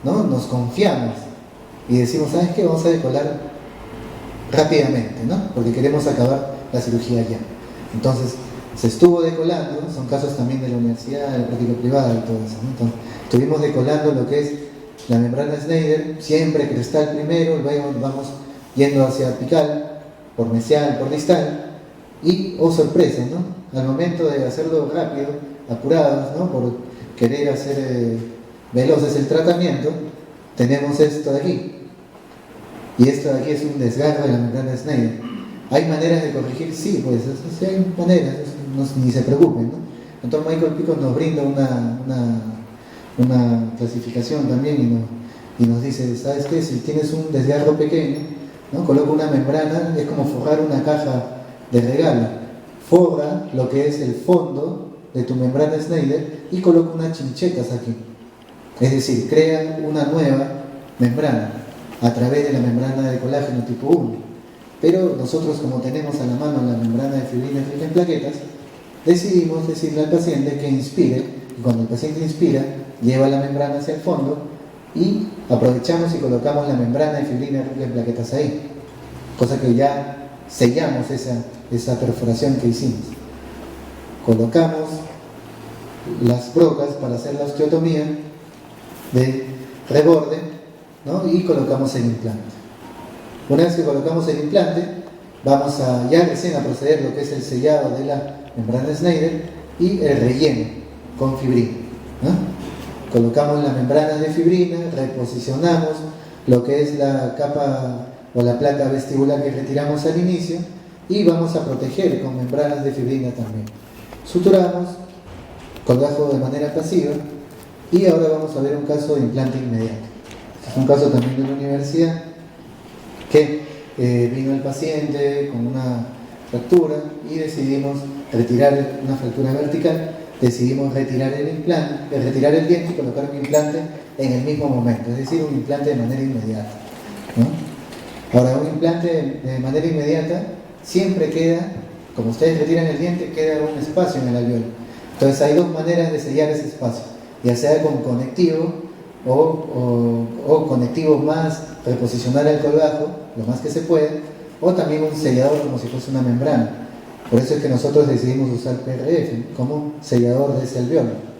Speaker 1: ¿no? Nos confiamos y decimos, ¿sabes qué? Vamos a decolar rápidamente, ¿no? Porque queremos acabar la cirugía ya. Entonces, se estuvo decolando, son casos también de la universidad, de la práctica privada y todo eso, ¿no? Entonces, estuvimos decolando lo que es la membrana Schneider, siempre crestal primero, luego vamos yendo hacia apical, por mesial, por distal, y, oh sorpresa, ¿no? Al momento de hacerlo rápido, apurados, ¿no? Por querer hacer veloces el tratamiento, tenemos esto de aquí. Y esto de aquí es un desgarro de la membrana Schneider. ¿Hay maneras de corregir? Sí, pues sí hay maneras, ni se preocupen, ¿no? El doctor Michael Pico nos brinda una clasificación también y nos dice, ¿sabes qué? Si tienes un desgarro pequeño, ¿no? Coloca una membrana, es como forrar una caja de regalo. Forra lo que es el fondo de tu membrana Schneider y coloca unas chinchetas aquí. Es decir, crea una nueva membrana a través de la membrana de colágeno tipo 1. Pero nosotros, como tenemos a la mano la membrana de fibrina rica en plaquetas, decidimos decirle al paciente que inspire, y cuando el paciente inspira, lleva la membrana hacia el fondo y aprovechamos y colocamos la membrana de fibrina rica en plaquetas ahí, cosa que ya sellamos esa perforación que hicimos. Colocamos las brocas para hacer la osteotomía de reborde, ¿no? Y colocamos el implante. Una vez que colocamos el implante, vamos a ya recién a proceder lo que es el sellado de la membrana Schneider y el relleno con fibrina, ¿no? Colocamos la membrana de fibrina, reposicionamos lo que es la capa o la placa vestibular que retiramos al inicio y vamos a proteger con membranas de fibrina también. Suturamos, colgajo de manera pasiva y ahora vamos a ver un caso de implante inmediato. Es un caso también de la universidad que vino el paciente con una fractura y decidimos retirar una fractura vertical, decidimos retirar el implante, retirar el diente y colocar un implante en el mismo momento, es decir, un implante de manera inmediata, ¿no? Ahora, un implante de manera inmediata siempre queda, como ustedes retiran el diente, queda un espacio en el alveolo. Entonces hay dos maneras de sellar ese espacio, ya sea con conectivo o conectivo más, reposicionar el colgajo lo más que se pueda, o también un sellador como si fuese una membrana. Por eso es que nosotros decidimos usar PRF como sellador de ese alveolo.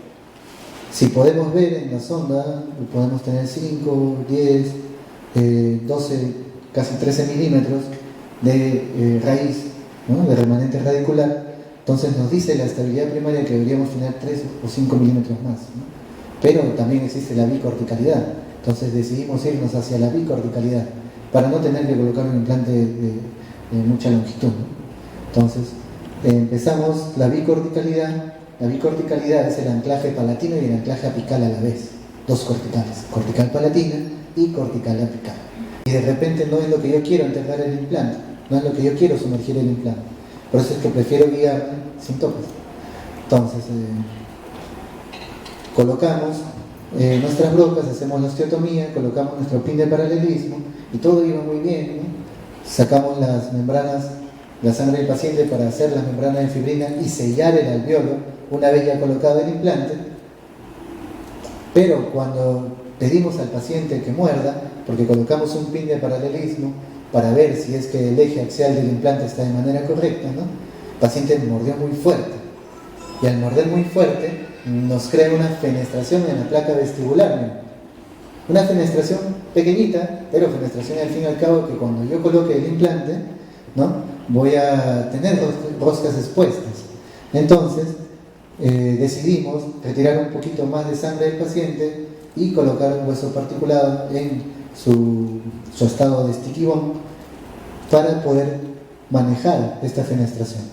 Speaker 1: Si podemos ver en la sonda, podemos tener 5, 10, 12, casi 13 milímetros de raíz, ¿no?, de remanente radicular. Entonces nos dice la estabilidad primaria que deberíamos tener 3 o 5 milímetros más, ¿no? Pero también existe la bicorticalidad. Entonces decidimos irnos hacia la bicorticalidad para no tener que colocar un implante de mucha longitud, ¿no? Entonces empezamos la bicorticalidad. La bicorticalidad es el anclaje palatino y el anclaje apical a la vez. Dos corticales, cortical palatina y cortical apical. Y de repente no es lo que yo quiero enterrar el implante, no es lo que yo quiero sumergir el implante. Por eso es que prefiero guiarme sin toques. Entonces, colocamos nuestras brocas, hacemos la osteotomía, colocamos nuestro pin de paralelismo y todo iba muy bien, ¿no? Sacamos las membranas, la sangre del paciente para hacer las membranas de fibrina y sellar el alveolo una vez ya colocado el implante. Pero cuando pedimos al paciente que muerda, porque colocamos un pin de paralelismo para ver si es que el eje axial del implante está de manera correcta, ¿no?, el paciente mordió muy fuerte. Y al morder muy fuerte, nos crea una fenestración en la placa vestibular, ¿no? Una fenestración pequeñita, pero fenestración al fin y al cabo que cuando yo coloque el implante, ¿no?, voy a tener roscas expuestas. Entonces, decidimos retirar un poquito más de sangre del paciente y colocar un hueso particulado en su estado de sticky bone para poder manejar esta fenestración.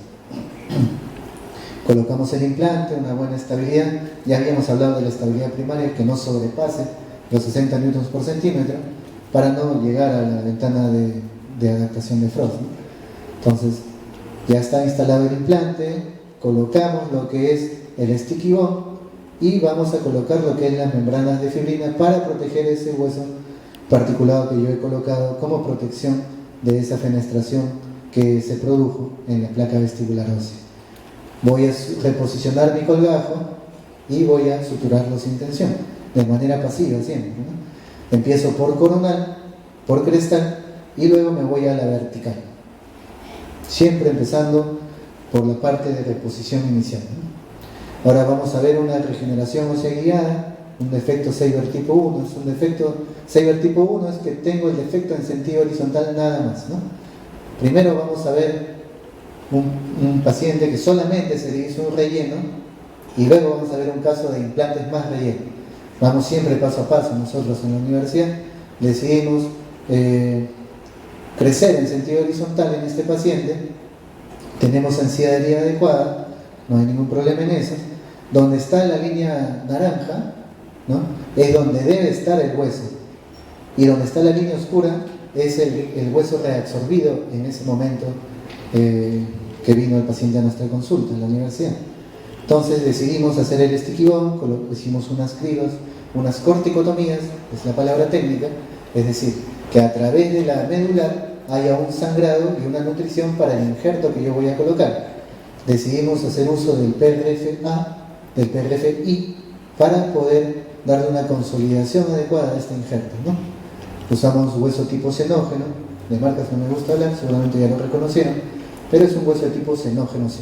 Speaker 1: Colocamos el implante, una buena estabilidad. Ya habíamos hablado de la estabilidad primaria, que no sobrepase los 60 newtons por centímetro para no llegar a la ventana de adaptación de Frost, ¿no? Entonces, ya está instalado el implante, colocamos lo que es el sticky bone y vamos a colocar lo que es las membranas de fibrina para proteger ese hueso particulado que yo he colocado como protección de esa fenestración que se produjo en la placa vestibular ósea. Voy a reposicionar mi colgajo y voy a suturarlo sin tensión, de manera pasiva siempre, ¿no? Empiezo por coronal, por crestal y luego me voy a la vertical. Siempre empezando por la parte de reposición inicial, ¿no? Ahora vamos a ver una regeneración ósea guiada, un defecto Seiber tipo 1. Es un defecto Seiber tipo 1 es que tengo el defecto en sentido horizontal nada más, ¿no? Primero vamos a ver un paciente que solamente se le hizo un relleno y luego vamos a ver un caso de implantes más relleno. Vamos siempre paso a paso. Nosotros en la universidad decidimos crecer en sentido horizontal en este paciente. Tenemos ansiedad de herida adecuada, no hay ningún problema en eso. Donde está la línea naranja, ¿no?, es donde debe estar el hueso, y donde está la línea oscura es el hueso reabsorbido en ese momento que vino el paciente a nuestra consulta en la universidad. Entonces decidimos hacer el sticky bone, hicimos unas cribos, unas corticotomías, es la palabra técnica, es decir, que a través de la medular haya un sangrado y una nutrición para el injerto que yo voy a colocar. Decidimos hacer uso del PRF-A, del PRF-I, para poder darle una consolidación adecuada a este injerto, ¿no? Usamos hueso tipo xenógeno, de marcas que no me gusta hablar, seguramente ya lo reconocieron, pero es un hueso de tipo xenógeno, sí.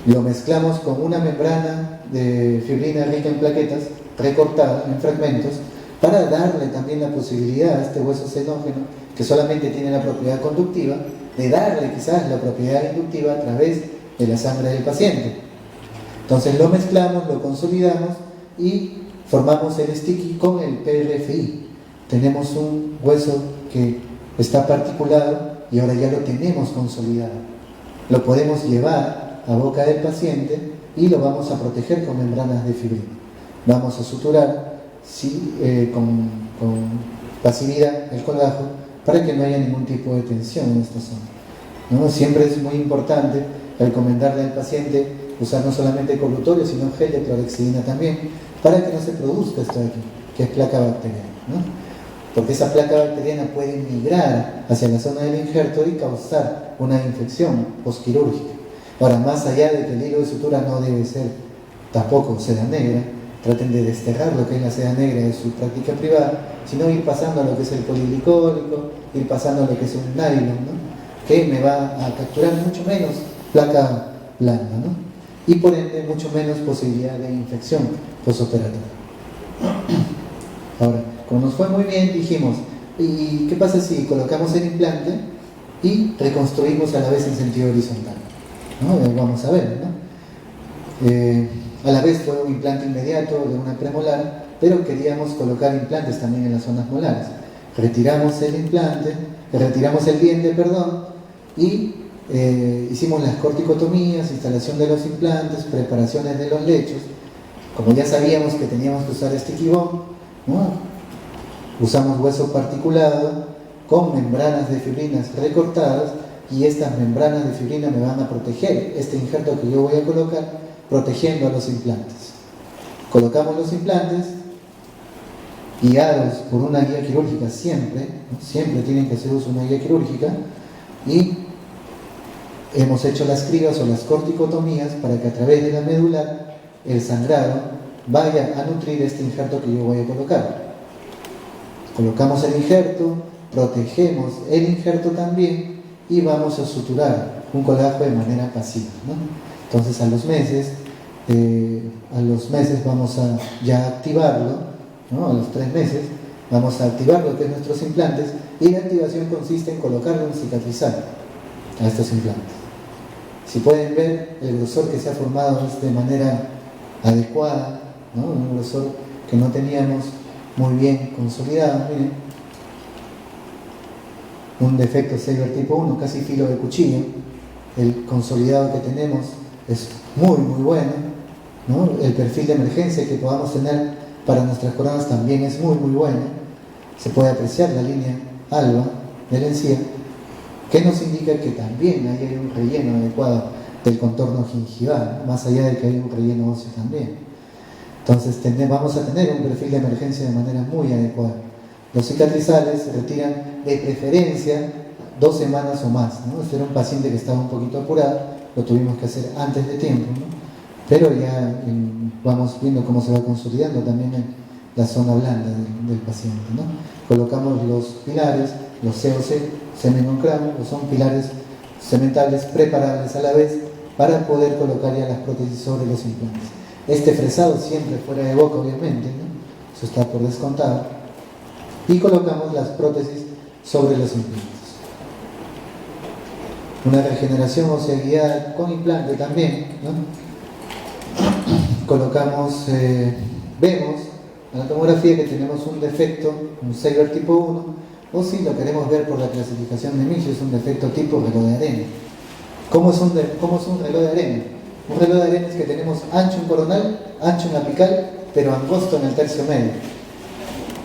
Speaker 1: Lo mezclamos con una membrana de fibrina rica en plaquetas, recortada en fragmentos, para darle también la posibilidad a este hueso xenógeno, que solamente tiene la propiedad conductiva, de darle quizás la propiedad inductiva a través de la sangre del paciente. Entonces lo mezclamos, lo consolidamos y formamos el sticky con el PRFI. Tenemos un hueso que está particulado y ahora ya lo tenemos consolidado. Lo podemos llevar a boca del paciente y lo vamos a proteger con membranas de fibrina. Vamos a suturar con pasividad el colgajo para que no haya ningún tipo de tensión en esta zona, ¿no? Siempre es muy importante recomendarle al paciente usar no solamente colutorio, sino gel de clorhexidina también, para que no se produzca esto de aquí, que es placa bacteriana, ¿no? porque esa placa bacteriana puede migrar hacia la zona del injerto y causar una infección postquirúrgica. Ahora, más allá de que el hilo de sutura no debe ser tampoco seda negra, traten de desterrar lo que es la seda negra de su práctica privada, sino ir pasando a lo que es el poliglicólico, ir pasando a lo que es un nylon, ¿no? Que me va a capturar mucho menos placa blanda, ¿no? Y por ende mucho menos posibilidad de infección postoperatoria. Ahora, como nos fue muy bien, dijimos, ¿y qué pasa si colocamos el implante y reconstruimos a la vez en sentido horizontal? ¿No? Vamos a ver, ¿no? A la vez fue un implante inmediato de una premolar, pero queríamos colocar implantes también en las zonas molares. Retiramos el implante, retiramos el diente, perdón, y hicimos las corticotomías, instalación de los implantes, preparaciones de los lechos. Como ya sabíamos que teníamos que usar sticky bone, ¿no? Usamos hueso particulado con membranas de fibrinas recortadas, y estas membranas de fibrina me van a proteger este injerto que yo voy a colocar, protegiendo a los implantes. Colocamos los implantes guiados por una guía quirúrgica siempre, ¿no? Siempre tienen que hacer uso de una guía quirúrgica, y hemos hecho las cribas o las corticotomías para que a través de la medular el sangrado vaya a nutrir este injerto que yo voy a colocar. Colocamos el injerto, protegemos el injerto también y vamos a suturar un colágeno de manera pasiva, ¿no? Entonces a los meses vamos a ya activarlo, ¿no? A los 3 meses vamos a activar lo que es nuestros implantes, y la activación consiste en colocarle un cicatrizante a estos implantes. Si pueden ver, el grosor que se ha formado es de manera adecuada, ¿no? Un grosor que no teníamos muy bien consolidado, miren, un defecto Seiber tipo 1, casi filo de cuchillo. El consolidado que tenemos es muy bueno, ¿no? El perfil de emergencia que podamos tener para nuestras coronas también es muy bueno. Se puede apreciar la línea alba de la encía, que nos indica que también hay un relleno adecuado del contorno gingival, más allá de que hay un relleno óseo también. Entonces vamos a tener un perfil de emergencia de manera muy adecuada. Los cicatrizales se retiran de preferencia 2 semanas o más, ¿no? Este era un paciente que estaba un poquito apurado, lo tuvimos que hacer antes de tiempo, ¿no? Pero ya vamos viendo cómo se va consolidando también en la zona blanda del paciente, ¿no? Colocamos los pilares, los COC, semen on crown, que son pilares cementables preparables a la vez para poder colocar ya las prótesis sobre los implantes. Este fresado siempre fuera de boca, obviamente, ¿no? Eso está por descontado. Y colocamos las prótesis sobre los implantes. Una regeneración ósea guiada con implante también, ¿no? Colocamos, vemos en la tomografía que tenemos un defecto, un Seiber tipo 1, o si lo queremos ver por la clasificación de Misch, es un defecto tipo reloj de arena. ¿Cómo es un reloj de arena? Un reloj de arena es que tenemos ancho en coronal, ancho en apical, pero angosto en el tercio medio,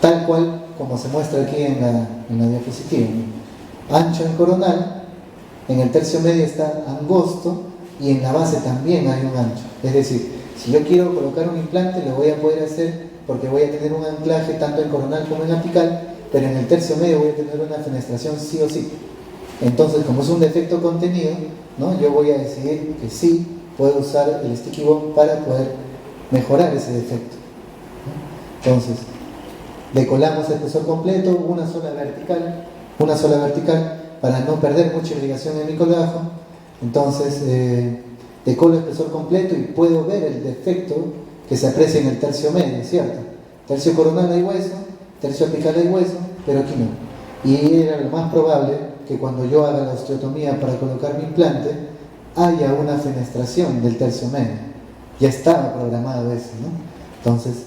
Speaker 1: tal cual como se muestra aquí en la diapositiva, ¿no? Ancho en coronal, en el tercio medio está angosto, y en la base también hay un ancho. Es decir, si yo quiero colocar un implante, lo voy a poder hacer porque voy a tener un anclaje tanto en coronal como en apical, pero en el tercio medio voy a tener una fenestración sí o sí. Entonces, como es un defecto contenido, ¿no? Yo voy a decidir que sí puedo usar el sticky bone para poder mejorar ese defecto, ¿no? Entonces, decolamos el espesor completo, una sola vertical para no perder mucha irrigación en mi colágeno. Entonces decolo el espesor completo y puedo ver el defecto que se aprecia en el tercio medio, ¿cierto? Tercio coronal hay hueso, tercio apical hay hueso, pero aquí no. Y era lo más probable que cuando yo haga la osteotomía para colocar mi implante haya una fenestración del tercio medio. Ya estaba programado eso, ¿no? Entonces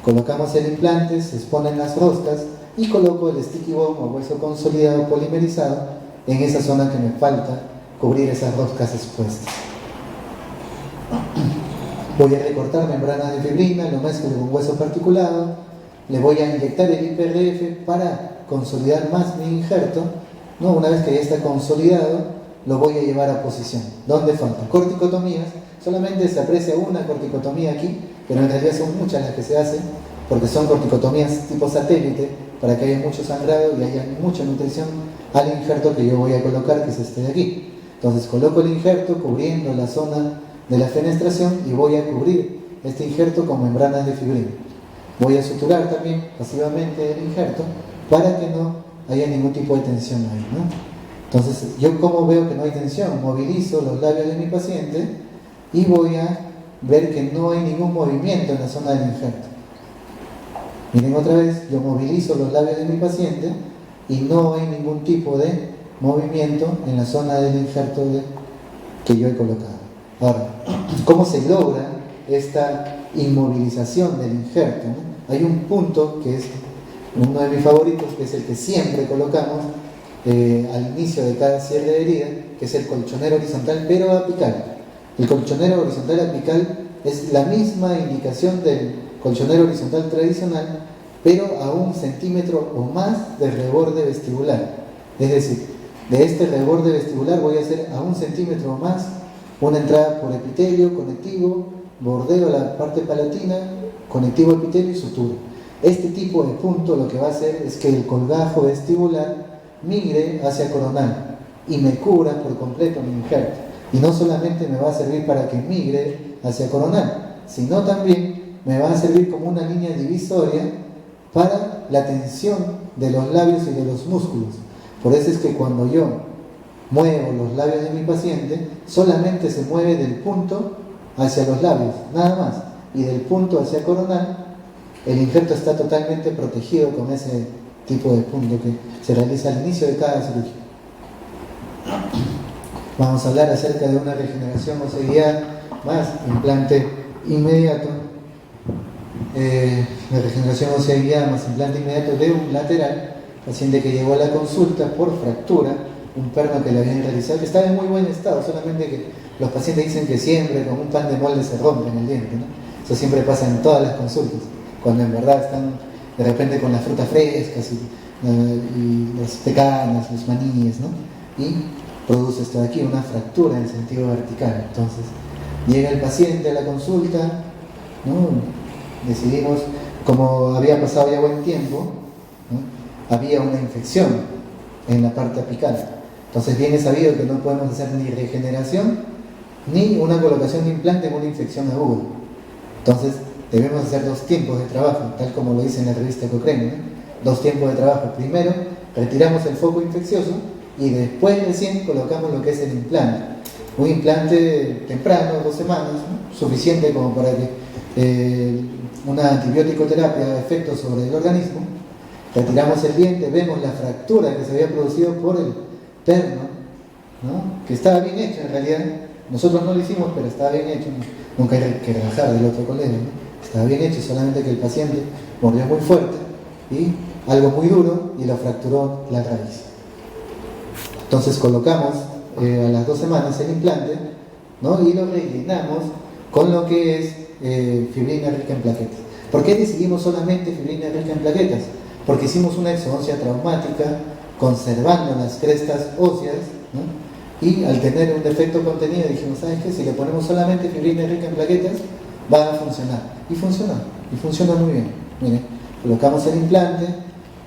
Speaker 1: colocamos el implante, se exponen las roscas y coloco el sticky bone o hueso consolidado polimerizado en esa zona que me falta cubrir esas roscas expuestas. Voy a recortar membranas de fibrina, lo mezclo con hueso particulado, le voy a inyectar el IPRF para consolidar más mi injerto, ¿no? Una vez que ya está consolidado, lo voy a llevar a posición. ¿Dónde falta? Corticotomías, solamente se aprecia una corticotomía aquí, pero en realidad son muchas las que se hacen, porque son corticotomías tipo satélite, para que haya mucho sangrado y haya mucha nutrición al injerto que yo voy a colocar, que es este de aquí. Entonces coloco el injerto cubriendo la zona de la fenestración y voy a cubrir este injerto con membranas de fibrina. Voy a suturar también pasivamente el injerto para que no haya ningún tipo de tensión ahí, ¿no? Entonces, yo como veo que no hay tensión, movilizo los labios de mi paciente y voy a ver que no hay ningún movimiento en la zona del injerto. Miren otra vez, yo movilizo los labios de mi paciente y no hay ningún tipo de movimiento en la zona del injerto que yo he colocado. Ahora, ¿cómo se logra esta inmovilización del injerto, ¿no? Hay un punto que es uno de mis favoritos, que es el que siempre colocamos al inicio de cada cierre de herida, que es el colchonero horizontal pero apical. El colchonero horizontal apical es la misma indicación del colchonero horizontal tradicional, pero a 1 centímetro o más de reborde vestibular. Es decir, de este reborde vestibular voy a hacer a 1 centímetro o más una entrada por epitelio, conectivo, bordeo a la parte palatina, conectivo epitelio y sutura. Este tipo de punto lo que va a hacer es que el colgajo vestibular migre hacia coronal y me cubra por completo mi injerto. Y no solamente me va a servir para que migre hacia coronal, sino también me va a servir como una línea divisoria para la tensión de los labios y de los músculos. Por eso es que cuando yo muevo los labios de mi paciente, solamente se mueve del punto hacia los labios, nada más. Y del punto hacia coronal, el injerto está totalmente protegido con ese tipo de punto que se realiza al inicio de cada cirugía. Vamos a hablar acerca de una regeneración ósea más implante inmediato. La regeneración ósea más implante inmediato de un lateral, paciente que llegó a la consulta por fractura, un perno que le habían realizado, que estaba en muy buen estado, solamente que los pacientes dicen que siempre con un pan de molde se rompen el diente, ¿no? Eso siempre pasa en todas las consultas, cuando en verdad están de repente con las frutas frescas y las pecanas, los maníes, ¿no? Y produce esto de aquí, una fractura en sentido vertical. Entonces, llega el paciente a la consulta, ¿no? Decidimos, como había pasado ya buen tiempo, ¿no? Había una infección en la parte apical. Entonces, bien es sabido que no podemos hacer ni regeneración ni una colocación de implante en una infección aguda. Entonces, debemos hacer 2 tiempos de trabajo, tal como lo dice en la revista Cochrane, ¿no? 2 tiempos de trabajo. Primero, retiramos el foco infeccioso y después recién colocamos lo que es el implante. Un implante temprano, 2 semanas, ¿no? Suficiente como para que una antibiótico terapia haga efecto sobre el organismo. Retiramos el diente, vemos la fractura que se había producido por el perno, ¿no? Que estaba bien hecho en realidad. Nosotros no lo hicimos, pero estaba bien hecho. Nunca hay que relajar del otro colega, ¿no? Estaba bien hecho, solamente que el paciente mordió muy fuerte y algo muy duro y lo fracturó la raíz. Entonces colocamos a las 2 semanas el implante, ¿no? Y lo rellenamos con lo que es fibrina rica en plaquetas. ¿Por qué decidimos solamente fibrina rica en plaquetas? Porque hicimos una exodoncia traumática conservando las crestas óseas, ¿no? Y al tener un defecto contenido dijimos, ¿sabes qué? Si le ponemos solamente fibrina rica en plaquetas, va a funcionar. Y funciona muy bien. Miren, colocamos el implante,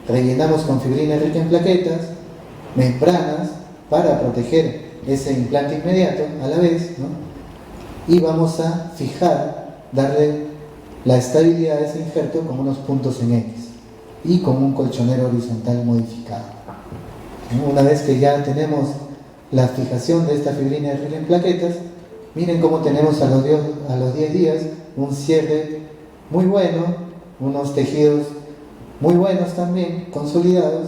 Speaker 1: rellenamos con fibrina rica en plaquetas, membranas para proteger ese implante inmediato a la vez, ¿no? Y vamos a fijar, darle la estabilidad a ese injerto con unos puntos en X y con un colchonero horizontal modificado, ¿no? Una vez que ya tenemos la fijación de esta fibrina rica en plaquetas, miren cómo tenemos a los 10 días un cierre muy bueno, unos tejidos muy buenos también, consolidados,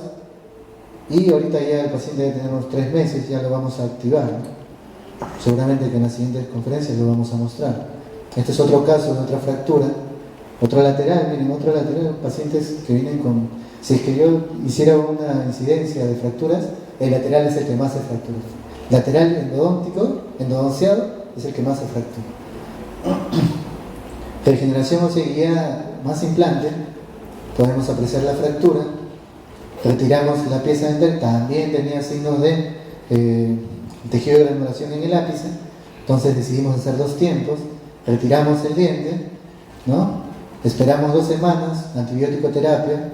Speaker 1: y ahorita ya el paciente ya tenemos 3 meses, ya lo vamos a activar, ¿no? Seguramente que en las siguientes conferencias lo vamos a mostrar. Este es otro caso de otra fractura, otro lateral, miren, otro lateral, pacientes que vienen con, si es que yo hiciera una incidencia de fracturas, el lateral es el que más se fractura. Lateral endodóntico, endodonciado, es el que más se fractura. Regeneración ósea guiada más implante, podemos apreciar la fractura, retiramos la pieza dental, también tenía signos de tejido de granulación en el ápice, entonces decidimos hacer 2 tiempos, retiramos el diente, ¿no? Esperamos 2 semanas, antibiótico terapia,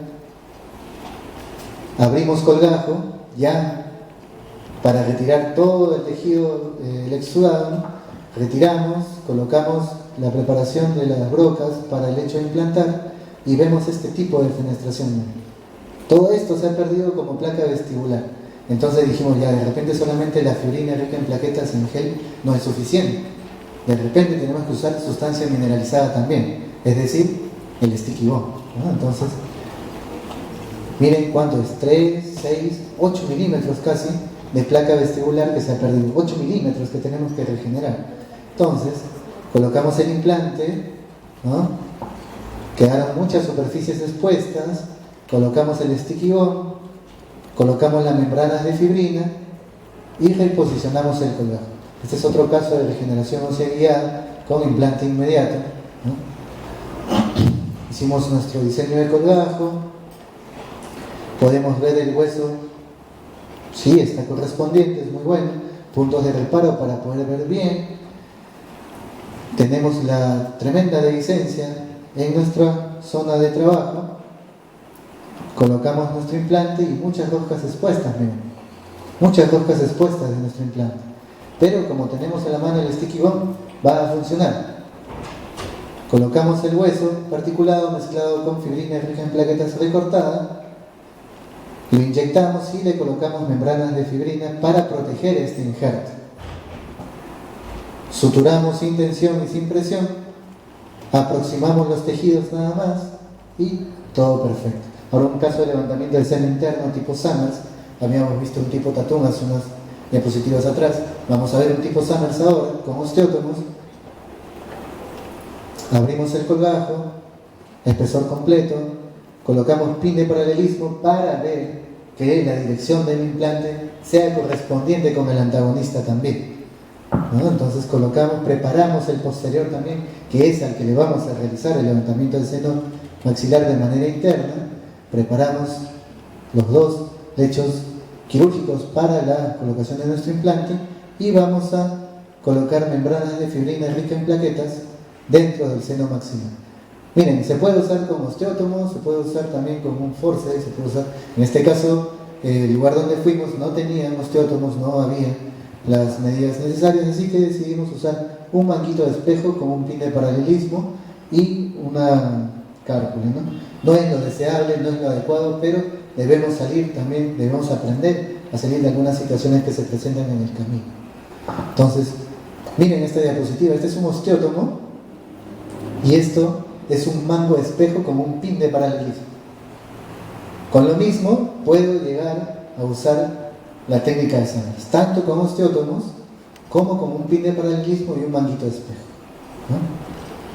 Speaker 1: Abrimos colgajo, ya para retirar todo el tejido, el exudado, ¿no? Retiramos, colocamos la preparación de las brocas para el hecho de implantar y vemos este tipo de fenestración. Todo esto se ha perdido como placa vestibular. Entonces dijimos, ya de repente solamente la fibrina rica en plaquetas en gel no es suficiente. De repente tenemos que usar sustancia mineralizada también, es decir, el sticky bond, ¿no? Entonces, miren cuánto es, 3, 6, 8 milímetros casi de placa vestibular que se ha perdido, 8 milímetros que tenemos que regenerar. Entonces, colocamos el implante, ¿no? Quedaron muchas superficies expuestas, colocamos el sticky bond, colocamos las membranas de fibrina y reposicionamos el colgajo. Este es otro caso de regeneración ósea guiada con implante inmediato, ¿no? Hicimos nuestro diseño de colgajo, podemos ver el hueso, sí, está correspondiente, es muy bueno, puntos de reparo para poder ver bien. Tenemos la tremenda dehiscencia en nuestra zona de trabajo, colocamos nuestro implante y muchas roscas expuestas, miren, muchas roscas expuestas de nuestro implante. Pero como tenemos en la mano el sticky bond, va a funcionar. Colocamos el hueso particulado mezclado con fibrina rica en plaquetas recortada, lo inyectamos y le colocamos membranas de fibrina para proteger este injerto. Suturamos sin tensión y sin presión, aproximamos los tejidos nada más y todo perfecto. Ahora un caso de levantamiento del seno interno tipo Summers, habíamos visto un tipo Tatum hace unas diapositivas atrás, vamos a ver un tipo Summers ahora con osteótomos. Abrimos el colgajo, espesor completo, colocamos pin de paralelismo para ver que la dirección del implante sea correspondiente con el antagonista también, ¿no? Entonces colocamos, preparamos el posterior también, que es al que le vamos a realizar el levantamiento del seno maxilar de manera interna. Preparamos los dos lechos quirúrgicos para la colocación de nuestro implante y vamos a colocar membranas de fibrina rica en plaquetas dentro del seno maxilar. Miren, se puede usar como osteótomo, se puede usar también como un forceps, se puede usar, en este caso, el lugar donde fuimos no tenían osteótomos, no había las medidas necesarias, así que decidimos usar un manguito de espejo con un pin de paralelismo y una cárpula, ¿no? No es lo deseable, no es lo adecuado, pero debemos salir también, debemos aprender a salir de algunas situaciones que se presentan en el camino. Entonces, miren esta diapositiva, este es un osteótomo y esto es un mango de espejo como un pin de paralelismo. Con lo mismo puedo llegar a usar la técnica de Summers, tanto con osteótomos como con un pin de paralelismo y un manguito de espejo, ¿no?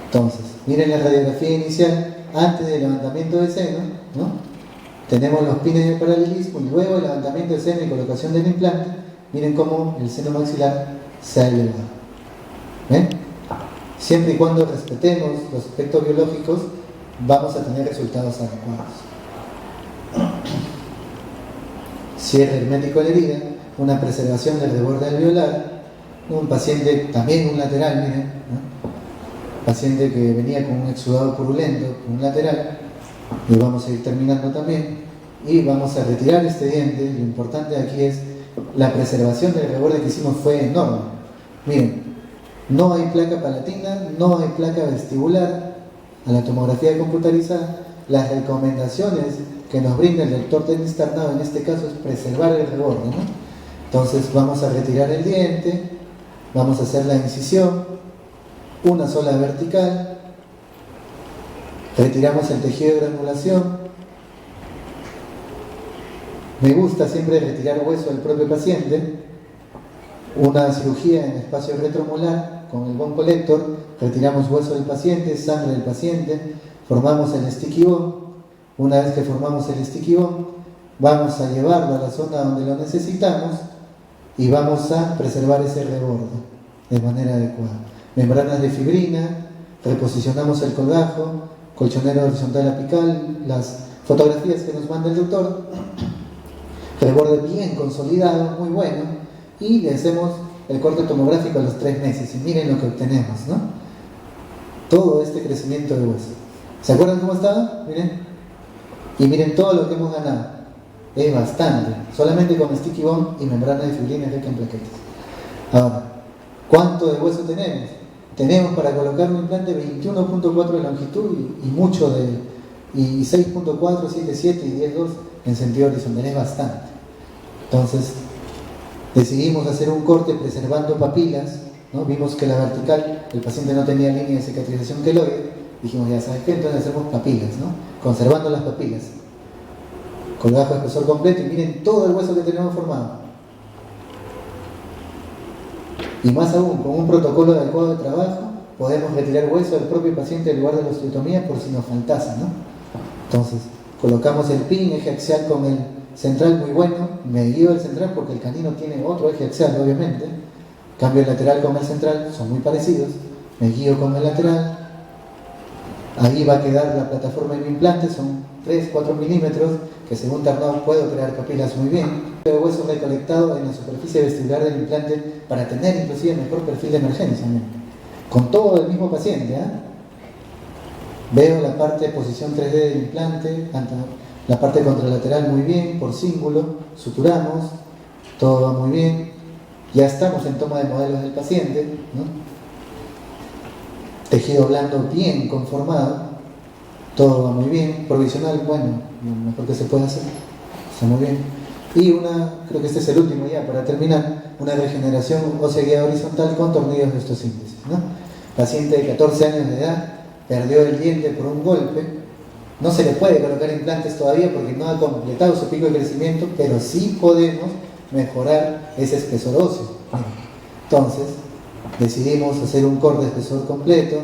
Speaker 1: Entonces, miren la radiografía inicial antes del levantamiento de seno, ¿no? Tenemos los pines de paralelismo y luego el levantamiento de seno y colocación del implante. Miren cómo el seno maxilar se ha elevado. ¿Ven? Siempre y cuando respetemos los aspectos biológicos, vamos a tener resultados adecuados. Cierre hermético de la herida, una preservación del reborde alveolar, un paciente, también un lateral, miren, ¿no? Paciente que venía con un exudado purulento, un lateral, y vamos a ir terminando también, y vamos a retirar este diente. Lo importante aquí es la preservación del reborde que hicimos fue enorme. Miren, no hay placa palatina, no hay placa vestibular. A la tomografía computarizada, las recomendaciones que nos brinda el doctor Denis Tarnao en este caso es preservar el reborde, ¿no? Entonces vamos a retirar el diente, vamos a hacer la incisión, una sola vertical, retiramos el tejido de granulación. Me gusta siempre retirar hueso del propio paciente. Una cirugía en espacio retromolar con el bone collector, retiramos hueso del paciente, sangre del paciente, formamos el sticky bone. Una vez que formamos el sticky bone, vamos a llevarlo a la zona donde lo necesitamos y vamos a preservar ese reborde de manera adecuada. Membranas de fibrina, reposicionamos el colgajo, colchonero horizontal apical, las fotografías que nos manda el doctor, reborde bien consolidado, muy bueno, y le hacemos el corte tomográfico a los 3 meses y miren lo que obtenemos, ¿no? Todo este crecimiento de hueso. ¿Se acuerdan cómo estaba? Miren. Y miren todo lo que hemos ganado. es bastante, solamente con sticky bond y membrana de fibrina rica en plaquetas. Ahora, ¿cuánto de hueso tenemos? Tenemos para colocar un implante 21.4 de longitud y mucho de, y 6.4, 7.7 y 10.2 en sentido horizontal, es bastante. Entonces, decidimos hacer un corte preservando papilas, ¿no? Vimos que la vertical, el paciente no tenía línea de cicatrización queloide, dijimos, ya sabes qué, entonces hacemos papilas, ¿no? Conservando las papilas. Colgajo de espesor completo y miren todo el hueso que tenemos formado. Y más aún, con un protocolo adecuado de trabajo, podemos retirar hueso del propio paciente en lugar de la osteotomía por si nos faltase, ¿no? Entonces, colocamos el pin, eje axial con el central muy bueno, me guío el central porque el canino tiene otro eje axial, obviamente. Cambio el lateral con el central, son muy parecidos. Me guío con el lateral. Ahí va a quedar la plataforma de mi implante, son 3-4 milímetros, que según Tarnov puedo crear papilas muy bien. El hueso recolectado en la superficie vestibular del implante para tener inclusive mejor perfil de emergencia, ¿no? Con todo el mismo paciente, ¿eh? Veo la parte de posición 3D del implante, la parte contralateral muy bien, por cíngulo, suturamos, todo va muy bien. Ya estamos en toma de modelos del paciente, ¿no? Tejido blando bien conformado, todo va muy bien. Provisional, bueno, lo mejor que se puede hacer, está muy bien. Y creo que este es el último ya para terminar, una regeneración ósea guiada horizontal con tornillos de osteosíntesis, ¿no? Paciente de 14 años de edad, perdió el diente por un golpe, no se le puede colocar implantes todavía porque no ha completado su pico de crecimiento, pero sí podemos mejorar ese espesor óseo. Entonces, decidimos hacer un corte de espesor completo,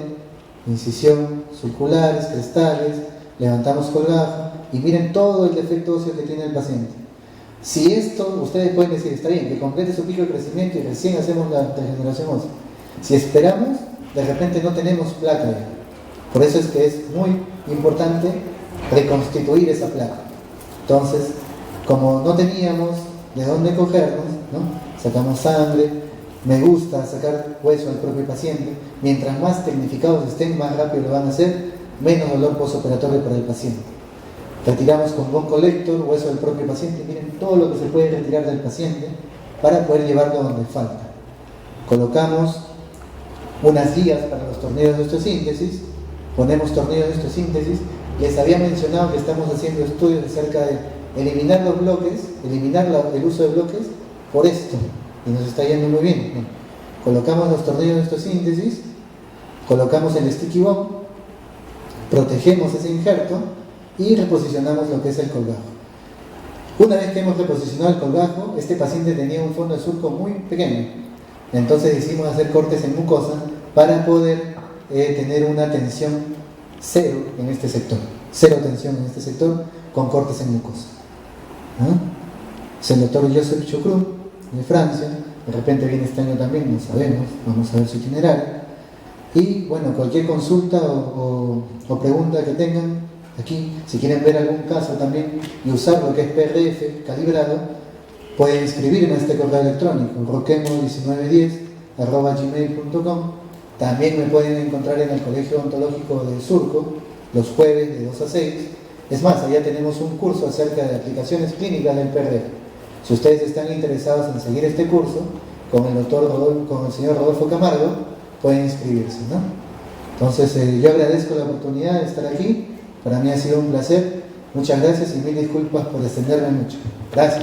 Speaker 1: incisión, sulculares, crestales, levantamos colgajo y miren todo el defecto óseo que tiene el paciente. Si esto, ustedes pueden decir, está bien, que complete su pico de crecimiento y recién hacemos la regeneración ósea. Si esperamos, de repente no tenemos placa ya. Por eso es que es muy importante reconstituir esa placa. Entonces, como no teníamos de dónde cogernos, ¿no? Sacamos sangre. Me gusta sacar hueso al propio paciente. Mientras más tecnificados estén, más rápido lo van a hacer, menos dolor postoperatorio para el paciente. Retiramos con bone collector, hueso del propio paciente. Miren todo lo que se puede retirar del paciente para poder llevarlo donde falta. Colocamos unas guías para los tornillos de osteosíntesis. Ponemos tornillos de osteosíntesis. Les había mencionado que estamos haciendo estudios acerca de eliminar los bloques, eliminar el uso de bloques por esto. Y nos está yendo muy bien. Bien. Colocamos los tornillos de osteosíntesis, colocamos el sticky bond, protegemos ese injerto y reposicionamos lo que es el colgajo. Una vez que hemos reposicionado el colgajo, este paciente tenía un fondo de surco muy pequeño. Entonces decidimos hacer cortes en mucosa para poder tener una tensión cero en este sector. Cero tensión en este sector con cortes en mucosa. Es el doctor Joseph Chocrou de Francia. De repente viene este año también, no sabemos, vamos a ver su itinerario. Y bueno, cualquier consulta o pregunta que tengan aquí, si quieren ver algún caso también y usar lo que es PRF calibrado, pueden escribirme a este correo electrónico roquemo1910@gmail.com. También me pueden encontrar en el Colegio Odontológico de Surco los jueves de 2 a 6. Es más, allá tenemos un curso acerca de aplicaciones clínicas del PRF. Si ustedes están interesados en seguir este curso con el señor Rodolfo Camargo, pueden inscribirse, ¿no? Entonces, yo agradezco la oportunidad de estar aquí. Para mí ha sido un placer. Muchas gracias y mil disculpas por extenderme mucho. Gracias.